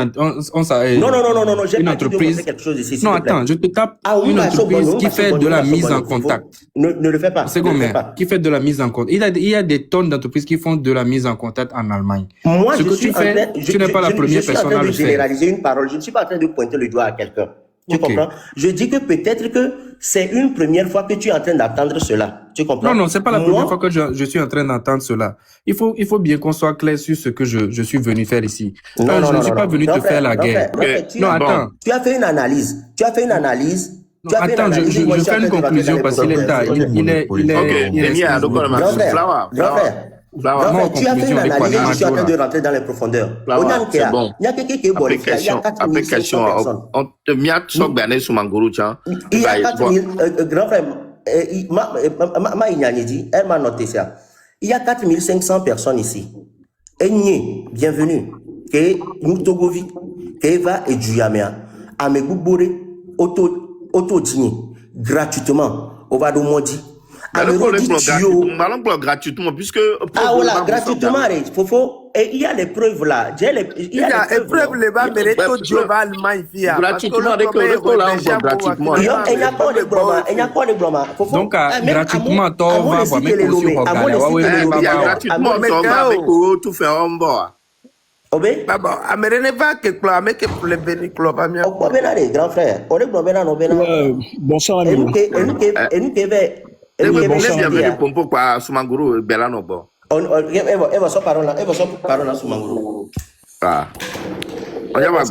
Speaker 4: entreprise.
Speaker 2: Quelque chose ici,
Speaker 4: non, attends, je te tape une entreprise qui fait de la mise en contact.
Speaker 2: Ne le fais pas.
Speaker 4: C'est combien? Qui fait de la mise en contact. Il y a des tonnes d'entreprises qui font de la mise en contact en Allemagne.
Speaker 2: Moi,
Speaker 4: ce que tu fais, tu n'es pas la première personne à le faire.
Speaker 2: Je suis en train de généraliser une parole. Je ne suis pas en train de pointer le doigt à quelqu'un. Tu comprends? Je dis que peut-être que c'est une première fois que tu es en train d'entendre cela. Tu comprends?
Speaker 4: Non, c'est pas la première fois que je suis en train d'entendre cela. Il faut bien qu'on soit clair sur ce que je suis venu faire ici. Je ne suis pas venu te faire la guerre. Non, attends.
Speaker 2: Tu as fait une analyse.
Speaker 4: Attends, je fais une conclusion parce qu'il est tard. Il est.
Speaker 2: Grand frère, Enfin, tu as fait une analyse, je suis en train de rentrer dans les profondeurs.
Speaker 3: C'est bon.
Speaker 2: Il y a quelqu'un qui est bon. Il y a 4500 personnes.
Speaker 3: On te met à sok bané sur Mangoro, tiens.
Speaker 2: Il y a 4000, grand frère, elle m'a noté ça. Il y a 4500 personnes ici. Enye, bienvenue. Que nous Togovi, que va et Djuyamea, à mes Boubouré, auto-dîner, gratuitement, au Vadomodi.
Speaker 3: Gratuitement, puisque.
Speaker 2: Ah, voilà, gratuitement, Fofo, et il y a les preuves là.
Speaker 1: Il y a les preuves, les bas, mais les taux de Allemagne,
Speaker 3: gratuitement, gratuitement.
Speaker 2: Il n'y a pas de blâme, il n'y a pas de blâme.
Speaker 4: Donc, gratuitement, tu vas voir, mais
Speaker 3: gratuitement, tout fait en bas.
Speaker 2: Obé?
Speaker 1: Améré pas que clamé que pour les bénis club.
Speaker 2: On est grand frère. On est
Speaker 8: bonsoir, ami.
Speaker 2: Et nous qui
Speaker 3: bienvenue Pompo kwa Soumangoro Belano bon.
Speaker 2: Elle va sortir parole là Soumangoro.
Speaker 3: Ah. On y va quoi?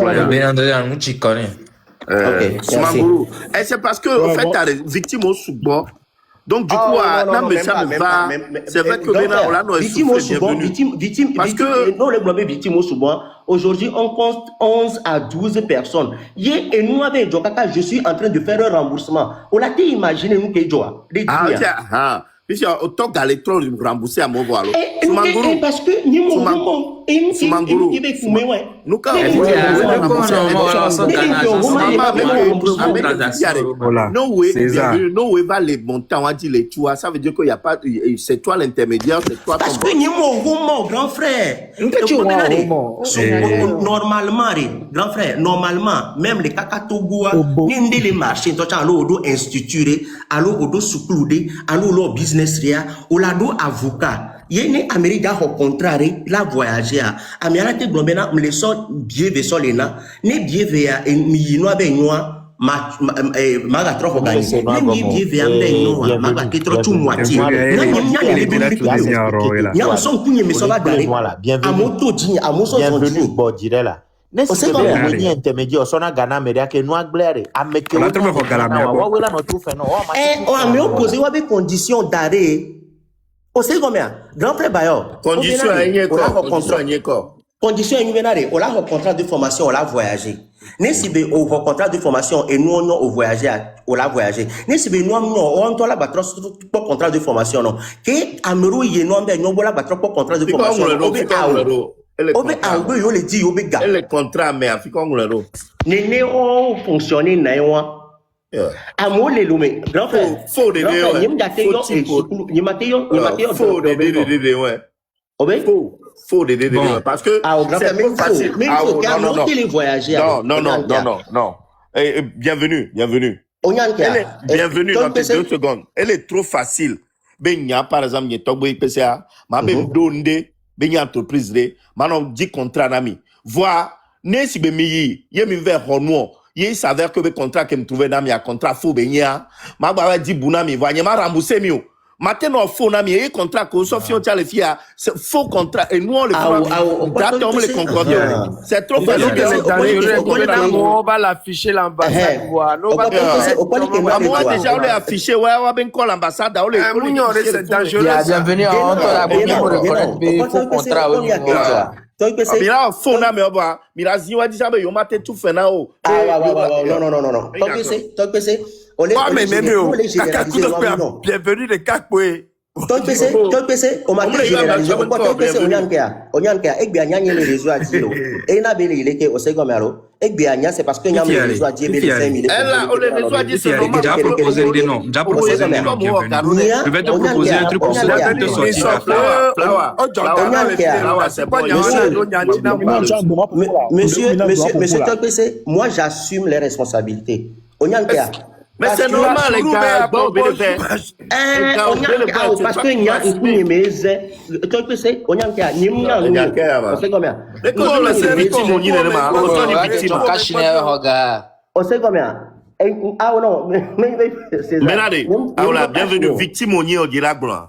Speaker 3: Soumangoro. Et c'est parce que en fait t'as des victimes au Soubo. Donc du coup c'est vrai que maintenant on a nos
Speaker 2: victimes parce que non les blabés victimes au Soubo. Aujourd'hui on compte 11 à 12 personnes. Et nous avec Jokaka, je suis en train de faire un remboursement. On a imaginé nous que Joa.
Speaker 3: Ah puisque autant d'aller trop rembourser à mon voile.
Speaker 2: Soumangoro parce que nous nous quand
Speaker 3: no way va les montants on va dire les toi ça veut dire qu'il y a pas c'est toi l'intermédiaire c'est toi
Speaker 2: parce que nous grand frère normalement grand frère normalement même les kakatogoa ni les marchés toi allo do institué allo do soucloudé allo business ria ou la do avocat yene Amérique au contraire la voyager Amérique te globena me le so bié veso lena ne bié vea mi no be noa maga trop organisé ni bié vea be noa maga ke trop tout moitié ya son kunye me so la dare a moto dini a moso
Speaker 9: bienvenue bodire là n'est-ce pas ni intermédiaire so na Ghana Amérique que no agblere ameke wa wela no tout fait non
Speaker 2: on a me opposé wa be condition d'arrêt. On sait combien? Grand frère Bayo.
Speaker 3: Condition
Speaker 2: on a un contrat de formation, on a voyagé. Nesibe au contrat de formation et nous on a voyagé, on a voyagé. Nesibe nous on a la pour contrat de formation non. Que Amerou y non ben nous la battre pour contrat de formation. Obe ango yo le dit obe ga.
Speaker 3: Le contrat mais africain ngolero.
Speaker 2: Néné on fonctionner na yo. Amo le lume grand frère
Speaker 3: faux de faux de parce que c'est plus facile non bienvenue dans tes 2 secondes elle est trop facile benya par exemple ni togbo IPCA ma be donde benya entreprise de manon 10 contrats nami voir ne si be mi yemi vers hono. Il s'avère que le contrat que me trouvait dans mes contrat faux benya ma ba dit bunami voyez ma rembourser mieux maintenant faux nami et contrat que Sophie on tient les filles c'est faux contrat et nous on le d'accord les concordés c'est trop facile
Speaker 1: on va l'afficher l'ambassade moi
Speaker 3: déjà on l'a affiché ouais on va bien call l'ambassade on les
Speaker 1: c'est dangereux
Speaker 5: bienvenue on t'a reconnaître faux contrat
Speaker 3: mira fona me oba mira ziwa di sabe yo mate tout fait na o
Speaker 2: non toi PC on est
Speaker 1: bienvenue les kakwe
Speaker 2: toi PC on m'a généralisé toi PC onyankea ekbia nyanye les réseaux a dit et na bele ile ke o se gomero ekbia nya c'est parce que nyame les réseaux a dit bele 5000
Speaker 3: elle on les réseaux a dit c'est
Speaker 4: normal déjà proposer des noms bienvenue je vais te proposer un truc pour ça te sortir
Speaker 2: monsieur toi PC moi j'assume les responsabilités onyankea.
Speaker 3: Mais c'est normal, les gars.
Speaker 2: Parce que il y a une mise. Tu peux c'est on y a on sait combien. On sait combien. Ah non, mais c'est ça.
Speaker 3: Menade, ah bienvenue victime on y au Giragblanc.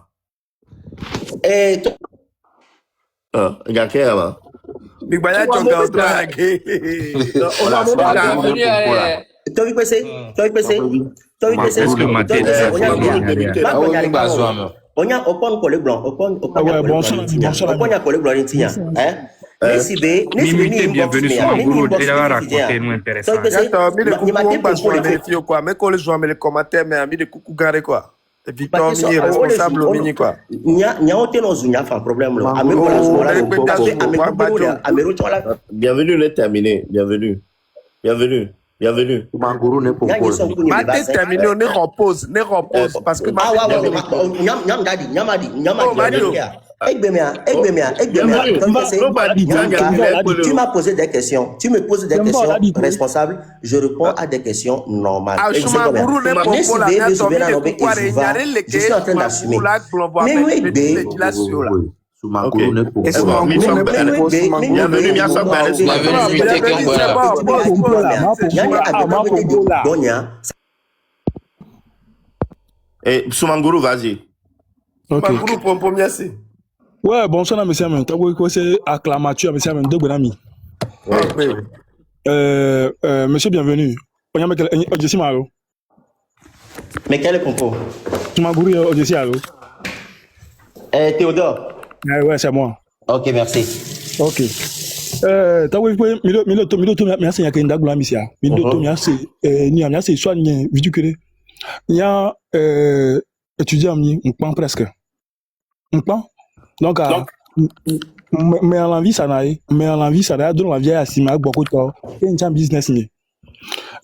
Speaker 2: Et
Speaker 3: Gakera.
Speaker 1: Big Baya Tonga Dragé.
Speaker 2: Toi PC. On y a un collègue blanc,
Speaker 4: Mimité, bienvenue sur Manguru, déjà raconté, nous intéressant.
Speaker 1: Mais quand les gens me les commentaires, mais ami de coucou garé quoi. Et Victor Mini responsable Mini quoi.
Speaker 3: Bienvenue, les terminé. Bienvenue.
Speaker 9: Manguru ne pour
Speaker 1: Maté terminé, on est repose parce que
Speaker 2: tu m'as posé des questions, tu me poses des questions responsables, je réponds à des questions normales. Je suis en train d'assumer.
Speaker 3: Et Soumanguru, vas-y.
Speaker 1: Manguru pour premier c'est.
Speaker 8: Ouais, bonsoir, monsieur. C'est acclamature, monsieur. Monsieur, bienvenue. Je suis Malo.
Speaker 2: Mais quel est le propos?
Speaker 8: Soumanguru, je suis Malo.
Speaker 2: Théodore.
Speaker 8: Ouais, c'est moi.
Speaker 2: Ok, merci.
Speaker 8: Ok. Merci, étudiant, on prend presque. On prend. Donc, mais en envie, ça n'a dans la vieille assima, beaucoup de temps. Et un business,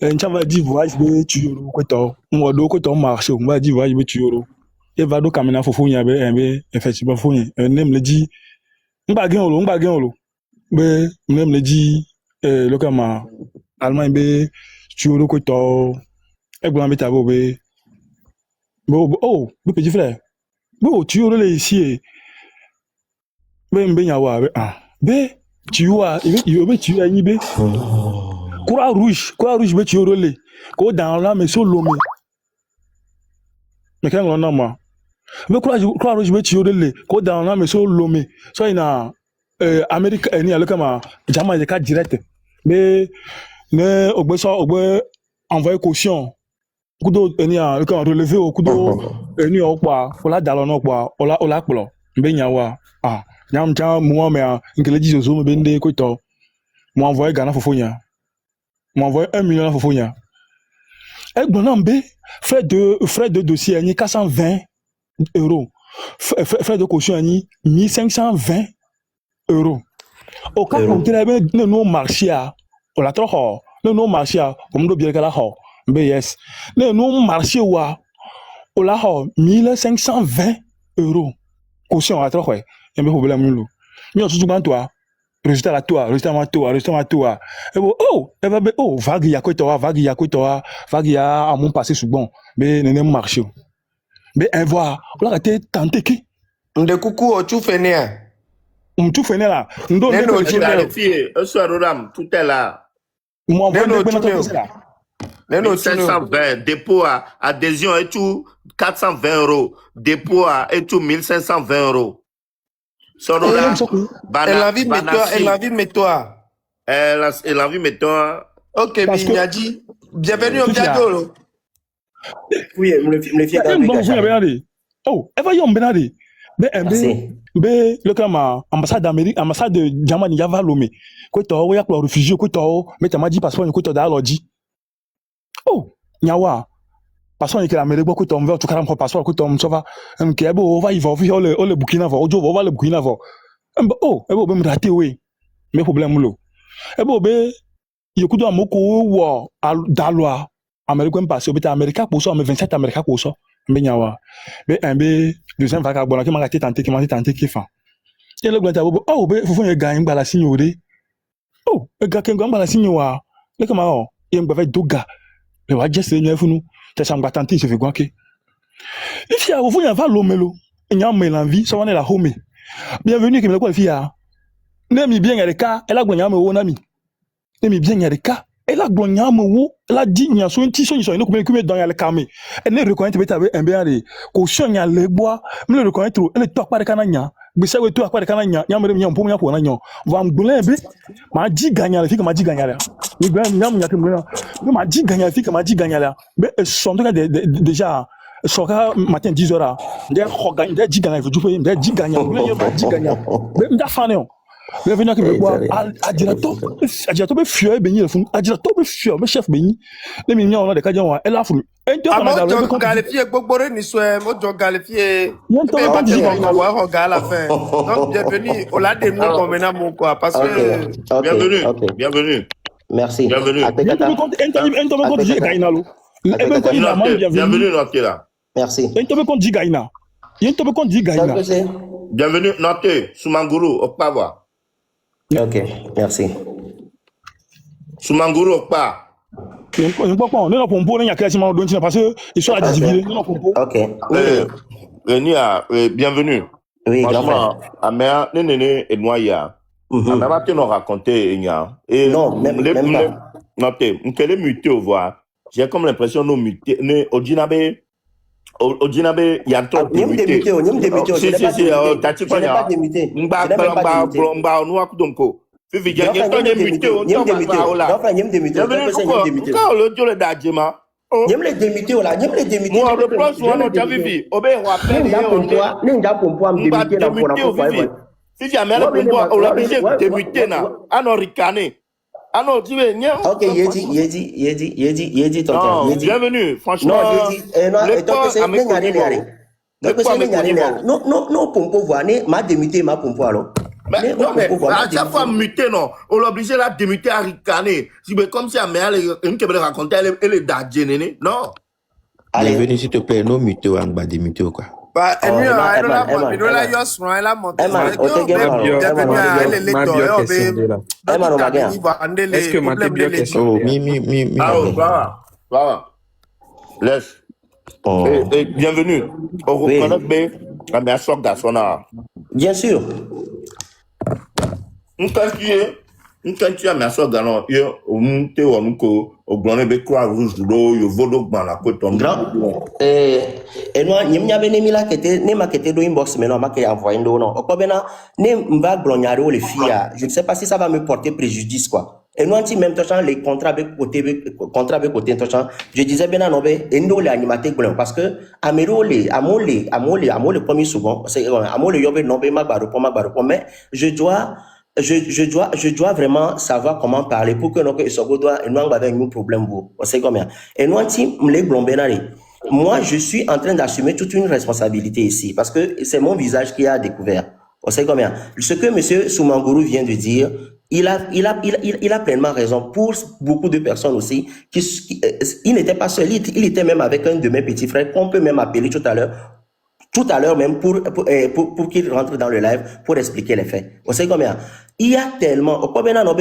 Speaker 8: un va dire, voyage, tu euros, on va donc marché, on va dire, voyage, tu euros. Et va donc amener à Fofouille, effectivement, Fouille. Un aime le dit, on baguette, mais on aime le dit, le kama, allemand, tu euros, et vous m'avez abobé. Oh, petit frère. Bon, tu euros ici. Ben yawa tu vois tu as une croix rouge be tu relé ko dans la mais so lomé mais quand on a moi mais croix rouge be tu relé ko dans la mais so lomé so ina America ni alaka ma jama de cas direct mais ne ogbe envoyer caution kudo ni a le relever au kudo ni o pa ola dalono pa ola plo ben yawa Nyam moi mais ngele di zozo me bende ko to mo envoyer Ghana fofonya mo envoyer 1 million fofonya e gbonambe frais de dossier ni 420 euros frais de caution ni 1520 euros au cas où tu avais no marché à on la trop no marché à comme do bien kala ho be yes no marché wa on la ho 1520 euros caution à trop il y a un problème là. Mais on se souvient toi, résultat à toi. Et bon, vague ya à mon passé sous bon, mais n'est marché. Mais un voix, on a été tenté qui.
Speaker 1: De coucou, tu fais né.
Speaker 8: Tu fais né là.
Speaker 3: Tout est là.
Speaker 8: Moi,
Speaker 3: 1520, dépôt à adhésion et tout, 420 euros. Dépôt et tout, 1520 euros. Sonora,
Speaker 1: elle a envie de toi. Ok, mais il a dit, bienvenue au Diagolo.
Speaker 2: Oui, me fie
Speaker 8: oh, elle va y en benadi. Le kama ambassade d'Amérique, ambassade de Germany yava lomé. Ko to wo ya pour réfugié ko to mais ma dit passeport ko to da loji. Oh, nyawa. Passeport que l'Amérique ko to on veut tout carrément passeport ko to on va que bo va y va le Burkina va ojo va le Burkina va. Oh, ebo be mrate we. Mais problème lo. Ebo be yokudo amoko wo dalwa Américain passé au Amérique pour ça mais 27 Américain pour ça. Mais nyawa. Mais deuxième vague bon qui m'a tenté qui fa. Et le glanta oh be faut faire gagner bala signore. Oh, gars qui gagne bala signoa. Le comment il me fait doga. Le wa just le funu. Tu s'en va tenter se fait quoi que. Il y a vous va l'omelo. Il y a l'envie, ça on est la home. Bienvenue qui me quoi fille. Nemi bien les cas, elle a gagné mon ami. Nemi bien les cas. Elle a gagné mon elle a dit nya so nti so ni so no kuma dans le camé. Elle ne reconnaît pas un bien de caution nya le bois, me le reconnaître elle to pas de kananya. Bisa we to pas de kananya, nya me nya mpom nya ko na nya. Va ngulin be ma di gagner la fille ma di gagner la. Ni ben nya nya que ma di gagner la fille ma di gagner la. Mais sont déjà soka matin 10h, ndé xogagne, ndé jiganya, vous jouez, ndé jiganya, jiganya. Ndé fanéon. Le venir que me boit, adirato be fio benyi le fun, adirato be fio, be chef benyi. Le mi on a de kajan wa, elle a fun.
Speaker 1: Mo qualifié gbogbo ni so e, mo jo qualifié.
Speaker 8: Yon to
Speaker 1: pas dire qu'on va regarder à la fin. Donc bienvenue, on l'a de nous comme maintenant mon quoi parce que
Speaker 3: bienvenue.
Speaker 2: Merci.
Speaker 3: Bienvenue. Bienvenue Noté là.
Speaker 2: Merci.
Speaker 3: Bienvenue Noté, Soumanguru Okpava.
Speaker 2: Ok, merci.
Speaker 3: Soumanguru Okpa.
Speaker 2: Ok.
Speaker 3: Renia, bienvenue.
Speaker 2: Oui,
Speaker 3: franchement, Amea, Nénéné et Noya. Amea, tu nous raconté,
Speaker 2: non, même pas.
Speaker 3: Noté, on peut muter au voir. J'ai comme l'impression de muter. Au Djinabe, il y a trop de muter.
Speaker 2: Ok, Yedi, tonton.
Speaker 3: Bienvenue, franchement.
Speaker 2: Non, pompo voir, ma démuté, ma pompo alors.
Speaker 3: Mais non, mais à chaque fois muté, non, on l'oblige à démuter à ricaner. Comme si elle me raconter, elle est d'adjénéné, non.
Speaker 6: Allez, venez s'il te plaît, non muté ou en bas démuté ou quoi.
Speaker 1: Bah, elle a Yos, elle a monté.
Speaker 4: Est-ce que Maté bien question?
Speaker 3: Oh, laisse. Bienvenue. Au reconnaître, mais à choc d'Assona.
Speaker 2: Bien sûr.
Speaker 3: Quand tu as mis à choc d'Assona, il y a au grand ébé croix rouge de l'eau, il y a volo dans la côte.
Speaker 2: Et moi, il y a bien mis là qui était, ne m'a quitté do inbox, mais non, m'a qui envoyé non. Au problème, ne m'a glognaré les filles. Je ne sais pas si ça va me porter préjudice, quoi. Et nous, en même temps, les contrats avec côté, je disais bien à Nobé, et nous, les animatés, parce que, amolo, le premier souvent, c'est, amolo, yobé, Nobé, mais je dois vraiment savoir comment parler pour que nous, nous, avec un problème, c'est combien. Et nous, les blombénari. Moi, je suis en train d'assumer toute une responsabilité ici, parce que c'est mon visage qui a découvert. On sait combien. Ce que monsieur Soumanguru vient de dire, il a pleinement raison. Pour beaucoup de personnes aussi, il n'était pas seul, il était même avec un de mes petits frères, qu'on peut même appeler tout à l'heure même pour qu'il rentre dans le live pour expliquer les faits. On sait combien. Il y a tellement,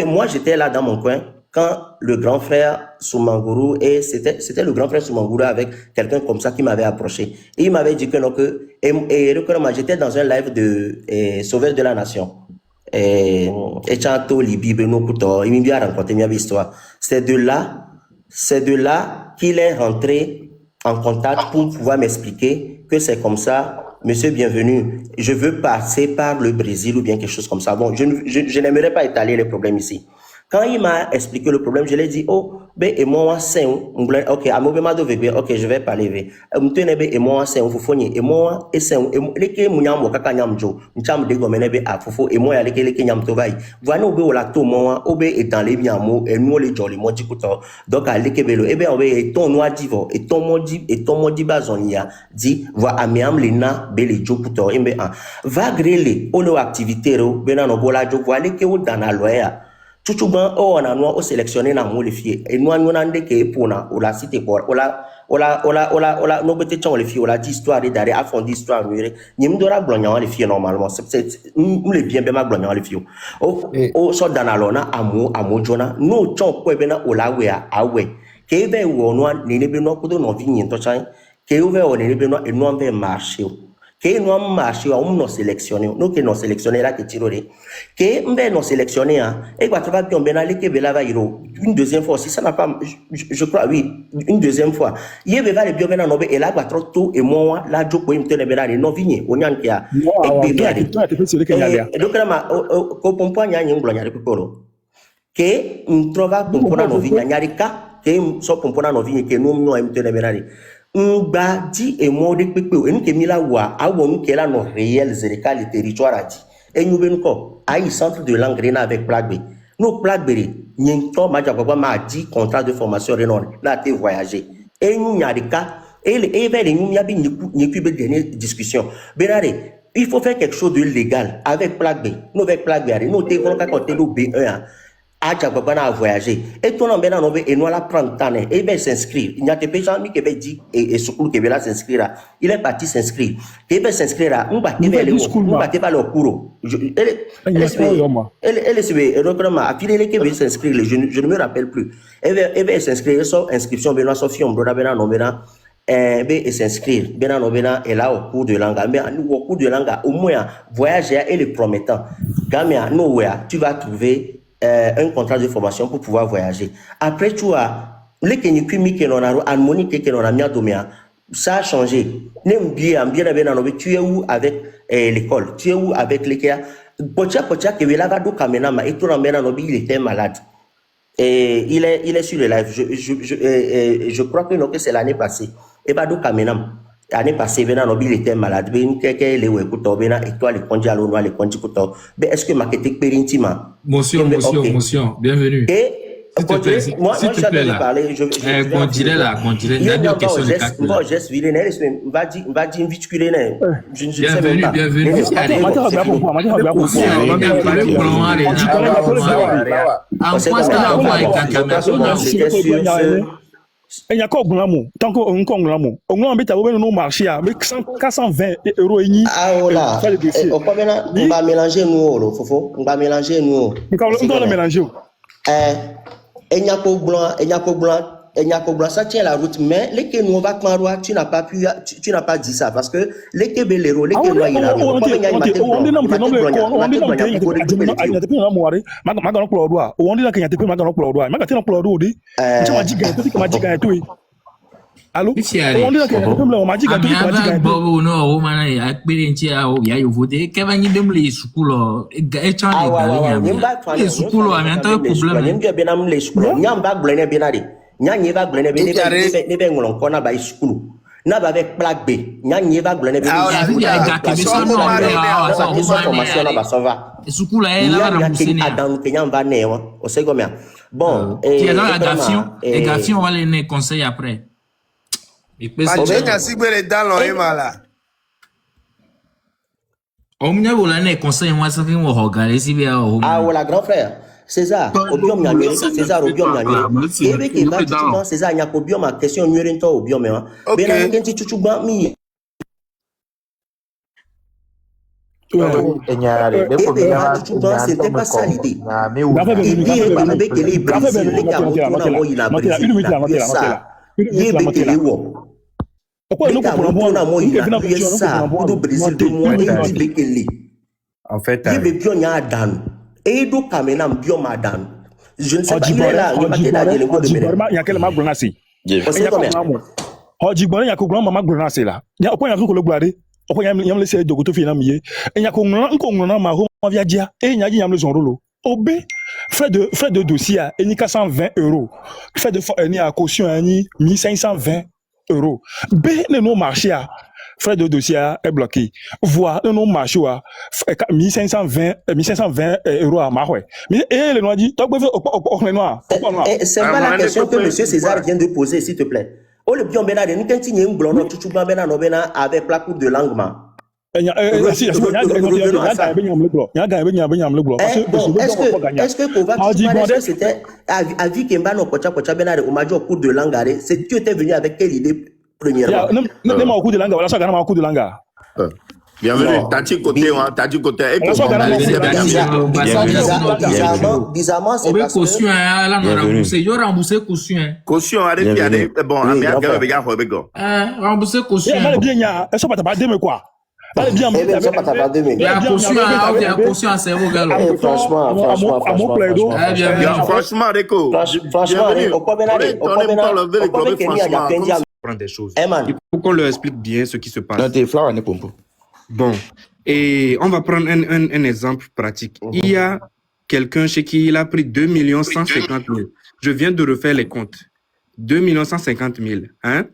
Speaker 2: moi j'étais là dans mon coin, quand le grand frère Soumanguru, et c'était le grand frère Soumanguru avec quelqu'un comme ça qui m'avait approché. Et il m'avait dit que non, j'étais dans un live de Sauveur de la Nation. Et Chanto, Libi, Beno, Pouto, il m'a rencontré ma histoire. C'est de là qu'il est rentré en contact pour pouvoir m'expliquer que c'est comme ça. Monsieur, bienvenue. Je veux passer par le Brésil ou bien quelque chose comme ça. Bon, je n'aimerais pas étaler les problèmes ici. Quand il m'a expliqué le problème, je lui ai dit, oh, et moi, c'est ok, ok, je vais parler. Et moi, c'est un foufouni. Et moi, et c'est un, et moi, kaka nyamjo, n'cham de gomenebe à foufou, et moi, avec les kenyam tovai. Voilà, obe, la to, moi, obe, et dans les biamo, et nous, les jolly, moi, dikuto. Donc, à l'ekebelo, et bien, obe, et ton noir divo, et ton modi bazonia, dit, va à miam, lina, beli, jokuto, et bien, va griller, olo activité, benan, obola, jo, voilà, que ou dans la loya. Tout ban on a nous sélectionné na mo les filles et nous on ande que pour na ou la cité pour ola no bete chon les filles ola d'histoire d'arrêt à fond d'histoire muré ni m'dora blognan les filles normalement c'est nous les bien ma blognan les filles o so dans alona amo jona no chon ko bena ola we awe ke be wo no ni be no ko do no vi to chan ke o ve o ni be no e no be marché que nous avons marché, nous sélectionné, nous qui nous sélectionné là qui tiré, que nous nous sélectionné et quoi tu vas bien ben aller que bela va une deuxième fois si ça n'a pas je crois oui une deuxième fois il va le bien ben non et là quoi trop tout et moi là je peux me tenir ben non vigné on y a qui a et donc là ko pompo nya nya nglo nya repolo que on trouva pompo na no vigné nya rika que so pompo na no vigné que nous me tenir ben Ngba dit et moi de pepe et nous que mila wa awo nous que là nos réels zereka le territoire a dit et nous ben ko ai centre de langue rena avec Plague nous Plague nyento ma jagoba ma dit contrat de formation renon là te voyager et nous nya de cas et vers nous ya bi ni ku be dernière discussion benare il faut faire quelque chose de légal avec Plague nous avec Plague nous te kon ka côté do B1 Aja Babana a voyagé. Et ton nom maintenant et nous la prendre tanné et bien s'inscrire. Il n'y a que des gens qui veulent dire et Soukulu qui veut s'inscrire. Il est parti s'inscrire. Qui veut s'inscrire. On va te pas le cours. Elle est vraiment à filer qui veut s'inscrire. Je ne me rappelle plus. Elle veut s'inscrire. Son inscription Benoît Sophie on doit bien nommer et s'inscrire. Bien nommer et là au cours de langue. Mais au cours de langue au moins voyager et le promettant. Gamia nowhere tu vas trouver un contrat de formation pour pouvoir voyager. Après, tu as les Kenyukumi qui n'ont pas harmonie qui n'ont pas mis à domia. Ça a changé. Tu es où avec l'école? Tu es où avec l'école? Pocha que Velagado Kamenama et tout le monde il était malade. Et il est sur le live. Je crois que c'est l'année passée. Et Bado Kamenam. L'année passée, il était malade. Est-ce que Marketing Périntima?
Speaker 5: Monsieur, bienvenue. S'il te plaît, s'il te plaît, là. On dirait là, on dirait. Il y a une question de calcul. Bienvenue.
Speaker 8: Et il y a quoi tant qu'on on met à marché à 420 euros et
Speaker 2: ah voilà on va mélanger nous fofo on va mélanger nous
Speaker 8: on va mélanger
Speaker 2: et n'y a pas blanc ça tient la route mais les que nous on va prendre tu n'as pas dit ça parce que les que belero les que noyer la route
Speaker 8: Allô?
Speaker 2: n'a avec Plague B nya nyeba glone be bon
Speaker 5: et la gaffion on va les conseils après et puis on m'a volé les conseils moi ça fait moi regarder si bien
Speaker 2: ah voilà grand frère César obiom nyanyere César obiom nyanyere ebe ke ba tutuban César nya ko obiom a question nyere nto obiom e be na kenti tutuban mi c'était pas ça l'idée.
Speaker 4: En fait,
Speaker 2: je ne sais pas, il est là, il y a quel
Speaker 8: maman o yam le se dogoto fi na miye enya ko ngona ma ho via dia enya ji yam le zonrolo obe frais de dossier eni 420 euros frais de eni à caution eni 1520 euros b le no marché a frais de dossier est bloqué voir le no marché a 1520 euros à mahwe mais le no dit donc
Speaker 2: c'est pas la question que monsieur César vient de poser s'il te plaît. Oh le bion benade ni kenti nyem blono tutu ban bena no bena avec plaque de langue ma est-ce que qu'on va que c'était avis Kemba no pocha benade au major cours de langue c'est tu étais venu avec quelle idée premièrement
Speaker 8: non ma cours de langue voilà ça gana ma cours de langue
Speaker 3: bienvenue t'as dit côté et
Speaker 2: bizarrement c'est parce
Speaker 5: que là on remboursé yo remboursé caution
Speaker 3: allez bon amia ga
Speaker 5: remboursé caution
Speaker 8: bien est-ce pas pas demain quoi bien
Speaker 2: ça pas pas demain
Speaker 5: il y a caution à cerveau galo
Speaker 2: franchement
Speaker 4: prendre des choses. Il faut qu'on leur explique bien ce qui se passe. Bon, et on va prendre un exemple pratique. Il y a quelqu'un chez qui il a pris 2 150 000. Je viens de refaire les comptes. 2 150 000. Hein?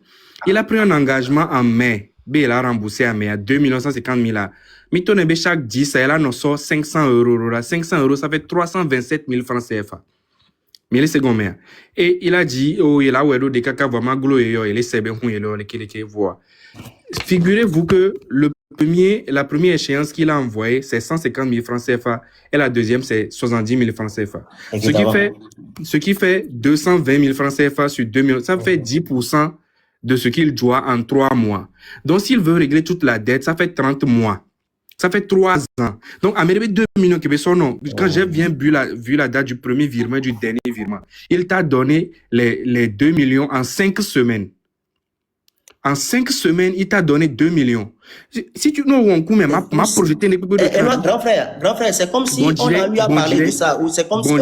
Speaker 4: Il a pris un engagement en mai. Il a remboursé en mai à 2 150 000. Mitonebe chaque 10, elle a nos 500 euros. 500 euros, ça fait 327 000 francs CFA. 1000 secondes. Et il a dit, oh, il a oué des caca vraiment gloyeux, il est sébé, il voit. Figurez-vous que la première échéance qu'il a envoyée, c'est 150 000 francs CFA. Et la deuxième, c'est 70 000 francs CFA. Ce qui fait 220 000 francs CFA sur 2 millions. Ça fait 10% de ce qu'il doit en 3 mois. Donc, s'il veut régler toute la dette, ça fait 30 mois. Ça fait 3 ans. Donc, à 2 millions qui sont non. Quand j'ai bien vu la date du premier virement, du dernier virement, il t'a donné les 2 millions en 5 semaines. En 5 semaines, il t'a donné 2 millions. Si tu nous on coup, mais m'a projeté les plus de
Speaker 2: grand frère, c'est comme si on a eu à parler de ça, ou c'est comme si on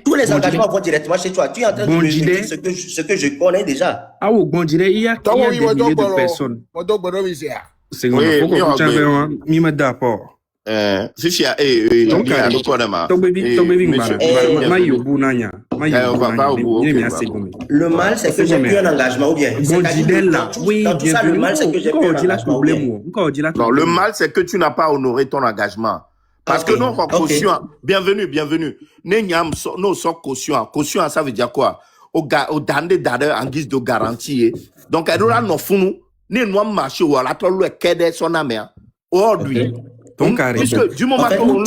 Speaker 2: tous les engagements vont directement chez toi. Tu es en train de me dire ce que je connais déjà.
Speaker 4: Ah oui, bon, il y a des milliers de personnes. C'est comme d'accord.
Speaker 3: Si
Speaker 2: le mal, c'est que j'ai pris un engagement, ou bien dans tout ça, le mal, c'est que j'ai pris un engagement.
Speaker 3: Non, le mal, c'est que tu n'as pas honoré ton engagement. Parce que non, caution, bienvenue. Nous sommes caution. Caution, ça veut dire quoi? Au dande en guise de garantie. Donc, elle aura nos fonds, nous nous marché ou à la toile qu'elle son amère. Aujourd'hui.
Speaker 4: Donc,
Speaker 3: du moment où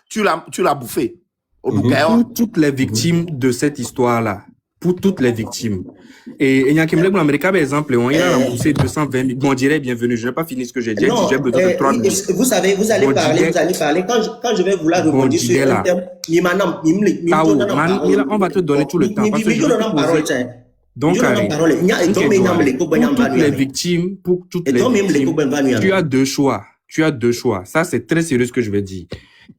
Speaker 3: tu l'as bouffé.
Speaker 4: Pour toutes les victimes de cette histoire-là, pour toutes les victimes. Et il y a un Américain, par exemple, il a remboursé 220 000. Bon, on dirait bienvenue. Je n'ai pas fini ce que j'ai dit. J'ai besoin de 3 minutes.
Speaker 2: Vous savez, vous allez parler. Quand je vais vouloir rebondir sur un terme,
Speaker 4: on va te donner tout le temps. Donc, pour toutes les victimes, tu as deux choix. Ça, c'est très sérieux ce que je vais dire.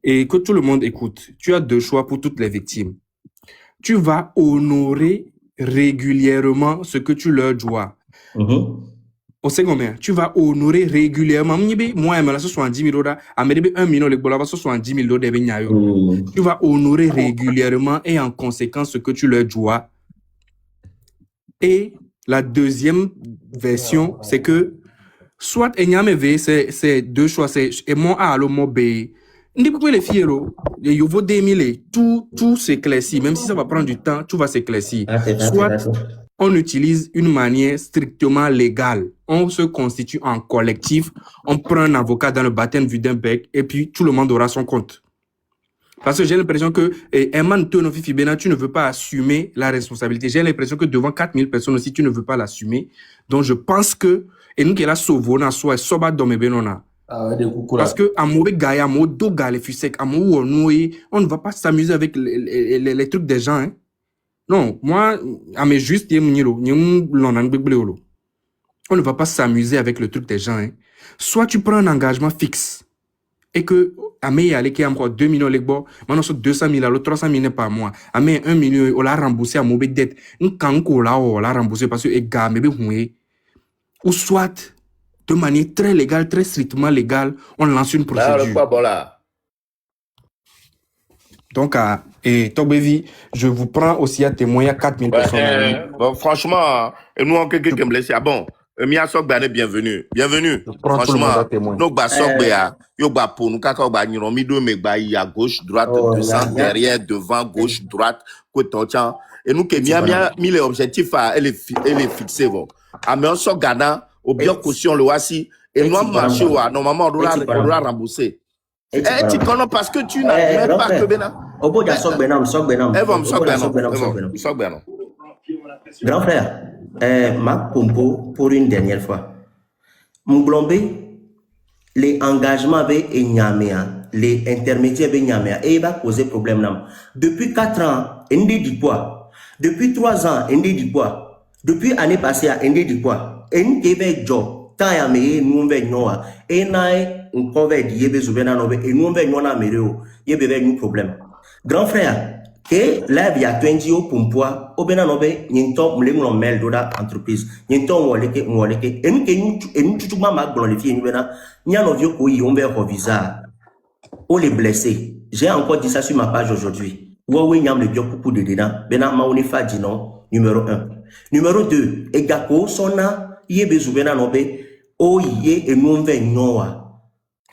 Speaker 4: Et que tout le monde écoute. Tu as deux choix pour toutes les victimes. Tu vas honorer régulièrement ce que tu leur dois. Au second, tu vas honorer régulièrement. Moi, je suis 70 000 $. À 1 million, les bolava 70 000 $. Tu vas honorer régulièrement et en conséquence ce que tu leur dois. Et la deuxième version, c'est que soit c'est deux choix, c'est moi à l'homme les filles, tout s'éclaircit, même si ça va prendre du temps, tout va s'éclaircir. Soit on utilise une manière strictement légale. On se constitue en collectif, on prend un avocat dans le baptême vu d'un bec, et puis tout le monde aura son compte. Parce que j'ai l'impression que tu ne veux pas assumer la responsabilité. J'ai l'impression que devant 4000 personnes aussi, tu ne veux pas l'assumer. Donc je pense que et nous qui la sauvons soit soba dome benona. Parce que à mauvais gars, à mauvais doga les fusec, à mauvais on ne va pas s'amuser avec les trucs des gens. Hein. Non, moi à mes justes on ne va pas s'amuser avec le truc des gens. Hein. Soit tu prends un engagement fixe et que Amé allait qui a encore 2 millions les bords, maintenant sur 200 000 alors 300 000 par mois. Amé 1 million on l'a remboursé à mauvais dette. Un kanko là on l'a remboursé parce que les gars mais ou soit de manière très légale, très strictement légale, on lance une procédure. Donc, et Togbevi, je vous prends aussi à témoin, il y a 4000 personnes.
Speaker 3: Bon, franchement, nous, on quelqu'un qui me laisse. Ah bon, Mia Sokbane, bienvenue. Franchement, nous, Sokbea, Yoba pour nous, Kaka, Mido, Megbaï, à gauche, droite, 200, derrière, devant, gauche, droite, côté, et nous, qui mis les objectifs, elle est fixée, bon. Ah, mais on sort Ghana, au bien caution, le voici, et nous, marché, normalement, on doit rembourser. Eh, tu connais parce que tu n'as même pas que Bénin.
Speaker 2: Au bout de Sokbenam. Grand frère, Marc Pompo, pour une dernière fois. Mouglombe, les engagements avec Enyamea, les intermédiaires avec Enyamea, et il va causer problème. Depuis 4 ans, Indi dit quoi? Depuis 3 ans, Indi dit quoi? Depuis l'année passée, Indi dit quoi? Indi avait job. Tant à me nous venons et naï on convert y est besoin et nous venons à méreo y est un problème. Grand frère, que là via 20 au pompoa au benanobe n'intom les mon mail d'oda entreprise n'intom moleke et nous tout ma dans les filles nous bena n'y a no vieux ko y on vers visa ou les blessés. J'ai encore dit ça sur ma page aujourd'hui. Huawei Nyam le bio coucou de dedans. Bena Maonifa dit non. Numéro 1. Numéro 2. Egako sona yebe zubena nobe o ye e nonve noa.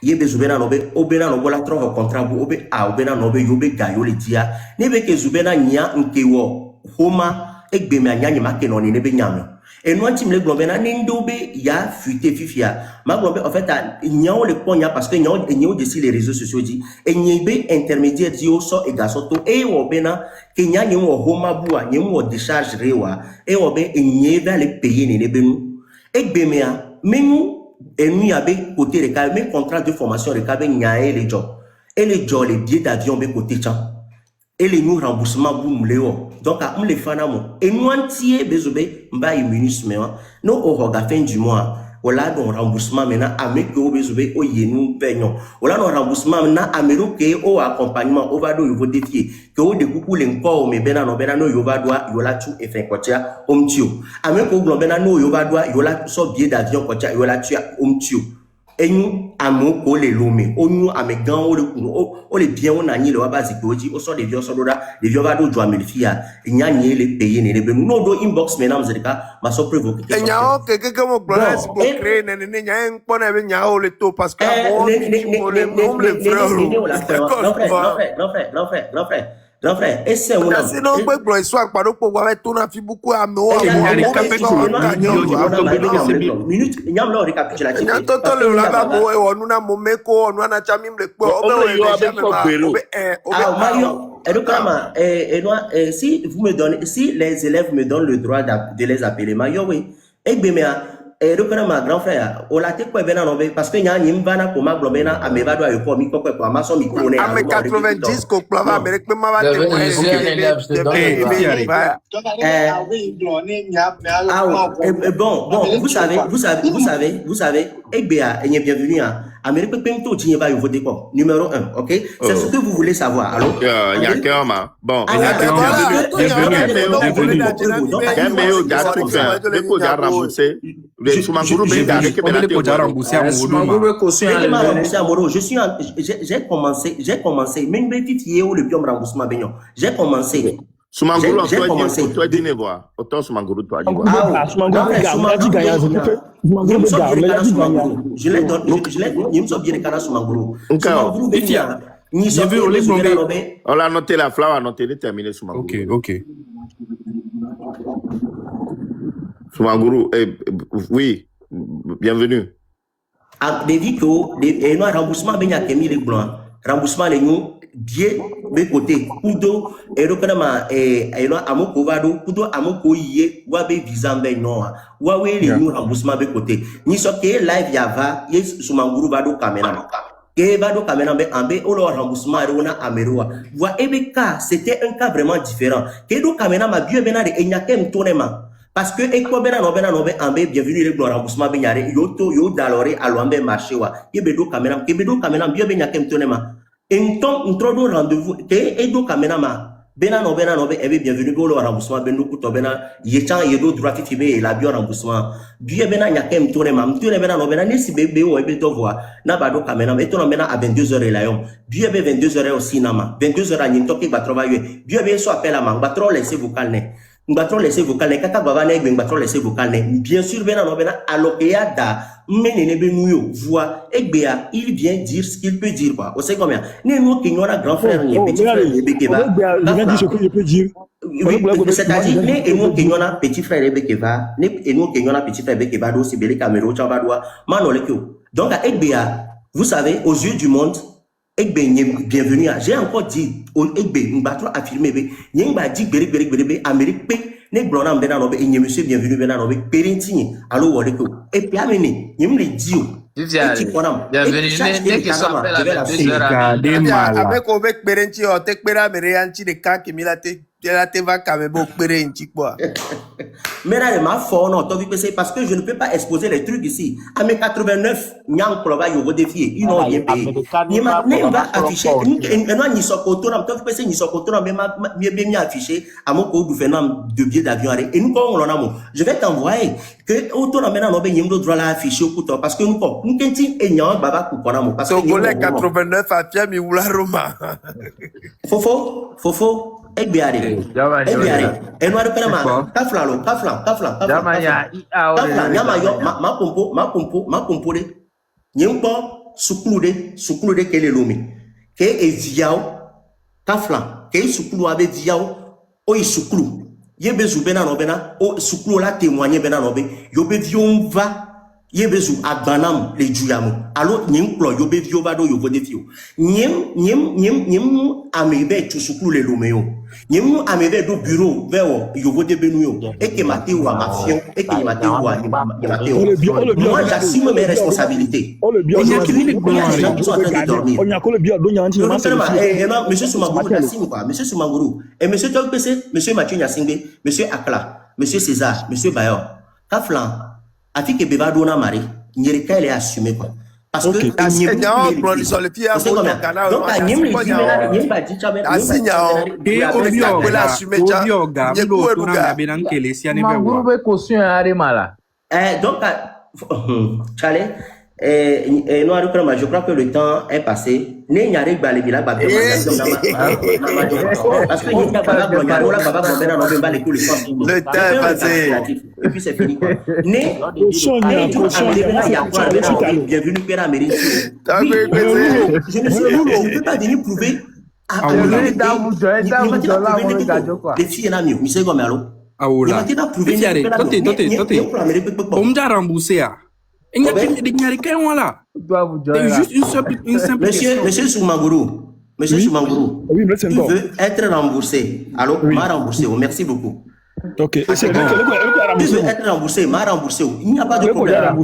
Speaker 2: Yebe zubena nobe o bena no bola trova contrat bu obe a o bena nobe yobe gayo le dia. Nebe ke zubena nya nkewo homa egbe me anya nyama ke non nebe nyam. Et nous, on le globé, il y a fuité fifia. Ma globé, en fait, il y a le point, parce que il y a aussi les réseaux sociaux, et il y a intermédiaire, dit au sort et gasoto, et au bena, qu'il y a un homaboua, il y a un décharge rewa, et au ben, il y a les payer, les benou. Et béméa, mais nous, et nous, il y a côté les cas, même contrat de formation, les cas, il y a les jobs. Et les jobs, les billets d'avion, ben côté tchan. Et les nous remboursement boum léo. Donc à les fanamo. Et nous entier besobe mba immunisme nous au regard fin du mois. Voilà donc remboursement maintenant avec que besobe o yenu peignon. Voilà donc remboursement maintenant américain au accompagnement au vado il faut défier que au découper l'encore mais bena no yoba doit yola tout et fin kotia omtio. Avec au globena no yoba doit yola so billet d'avion kotia yola tu omtio. Et nous, à mon collègue, nous, à mes gants, on les bien, on a ni le basique, on sort des vieux soldats, des vieux vados, doit me le fier, il n'y a ni les payer, ni les benous. Non, do inbox, mesdames et messieurs, ma so provoqué.
Speaker 1: Et n'y a quelqu'un comme au place pour créer, n'y a un point avec n'y a le taux, parce que
Speaker 2: non frère, et c'est on a
Speaker 1: sinon on peut bloquer soit par pour voir tout na fi beaucoup à moi
Speaker 2: minute il y a le récapitulatif
Speaker 1: il y a toto le là bo e onu na momeko onu na chamim le po
Speaker 2: si vous me donnez, si les élèves me donnent le droit de les appeler Mayo oui et bien et ma grand frère on l'a quoi ben non parce que y a une vanne comme globena à me va doit pour micro quoi ma son micro
Speaker 1: à 90 ko plava avec me ma va
Speaker 2: bon vous savez et bien bienvenue à Amérique Pemto tu va voter quoi numéro 1 OK c'est ce que vous voulez savoir alors
Speaker 3: il y a Kerma bon
Speaker 2: j'ai commencé même petit le biome remboursement beignon j'ai commencé
Speaker 3: Soumanguru, toi, dis ne vois. Autant Soumanguru, toi, dis
Speaker 2: je l'ai donné, il me semble bien que Soumanguru.
Speaker 3: On l'a noté la fleur, on a noté, terminé Soumanguru.
Speaker 4: Ok.
Speaker 3: Soumanguru, oui, bienvenue.
Speaker 2: Des vidéos, et nous, remboursement, ben, il y a Kémy les blancs. Remboursement, les nous, bien, de côté. Kudo, et donc, amoko vado, kudo, amoko yé, wabe visa, ben, non. Wawe, les nous, remboursement, de côté. Ni so que live yava, yes, Soumanguru vado kamera. Que vado kamera, ben, ambe, olo remboursement, rona ameroa. Voix, ebeka, c'était un cas vraiment différent. Que do kamera, ma bien, ben, et n'y a qu'un tournement. Parce que eko bena no ambe bienvenue le gloire remboursement benyare yo dalore alwambe marché wa kebedo caméra bien benya kem tonema enton introdo rendez-vous te edo caméra ma bena no ebe bienvenue go le remboursement bendo kuto bena yechan yedo droit fibe la bio remboursement bien bena nyakem tonema mtone bena no bena nesi bebe o ebe dovoir na bado caméra eto no bena à 22h et la yom bien be 22h au cinéma 22h ni toki ba travailler bien be so appel à ma ba trop laisser vocal ne Mbatron laisser vocal ne kaka baba ne mbatron laisser vocal ne bien sûr bena no bena alokeya da menene benuyo voix egbea il vient dire ce qu'il peut dire quoi on sait combien ne nous qui n'aura grand frère ni petit frère ni bekeva
Speaker 8: il vient dire ce qu'il peut dire
Speaker 2: c'est-à-dire ne nous qui n'aura petit frère bekeva ne nous qui n'aura petit frère bekeva do sibele camero chabadwa manolekyo donc à egbea vous savez aux yeux du monde bienvenue j'ai encore dit mbatro affirmé nyemba dit bere Amérique ne blona mbena no be monsieur bienvenue bena no be perintini allo woleko et puis amene nyem le dio
Speaker 10: bienvenue ne que soit appel à 22h
Speaker 1: avec perenti o te pera mere anti de kan ki milate Là, tu vas quand même opérer un petit peu.
Speaker 2: Mais là, ma fort, non, parce que je ne peux pas exposer les trucs ici. À mes 89, Nyang Klova, il va défier. Ils n'ont rien payé. Il va afficher. Ni sokoto, ni sokoto, mais bien affiché à mon code de billets d'avion. Et nous, quand on en a, je vais t'envoyer que autour de maintenant, on a droit à afficher au couteau. Parce que nous, nous, baba, parce que
Speaker 1: 89 à Pierre, mais où la Roma.
Speaker 2: Fofo. Et bien, et nous avons Kaflan. Ma pompo de nyempo sukulude kele lomi ke eziao Kaflan ke sukulu abe ziao o isukulu yebezu bena no bena o sukulu la témoigner bena no be yobe vion va yebezu agbanam le juyamu alo nyemplo yobe vio bado yobo defio nyem amebe tu sukulu le lomeo nyem amebe do bureau veo yobo de benuyo et que maté ou mafion et que maté ou moi j'assume mes responsabilités monsieur Soumanguru j'assume quoi monsieur Soumanguru et monsieur Tokpese monsieur Mathieu Nyasingbe monsieur Akla monsieur César monsieur Bayor Kaflan Afi que beba dona mari, nyereka elle est assumée quoi. Parce que donc je crois que le temps est passé. Parce que
Speaker 1: le temps est passé.
Speaker 2: Et puis c'est fini. Bienvenue Père Amérique. Je ne peux pas venir prouver. Les filles là mieux. Monsieur Gomelo.
Speaker 4: Juste une simple
Speaker 2: Monsieur Soumanguru. Monsieur Soumanguru.
Speaker 8: Oui,
Speaker 2: tu veux être remboursé. Alors, m'a remboursé. Merci beaucoup.
Speaker 8: Ok.
Speaker 2: Tu veux être remboursé, m'a remboursé. Il n'y a pas de problème.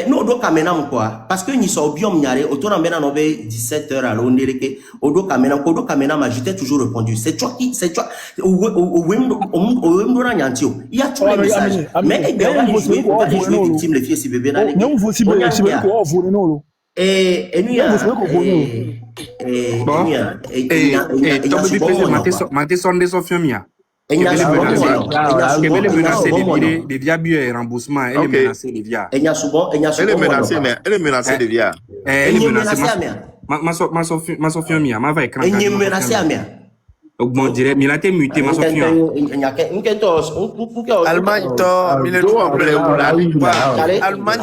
Speaker 2: Nous doit kamenam quoi parce que ni so biom nyare autour en bena nobe 17h à l'ondereke odo kamenam j'étais toujours répondu c'est toi il y a tous les messages mais on va jouer victime les filles si bébé na et
Speaker 4: elle est menacée de via remboursement. Elle est menacée de via.
Speaker 3: Elle est menacée de via.
Speaker 4: Elle est menacée. Ma Sophie Mia, ma va écran.
Speaker 2: Elle est menacée à mia.
Speaker 4: Bon, dirait, mais la muté, ma Sophie.
Speaker 1: Allemagne, Allemagne,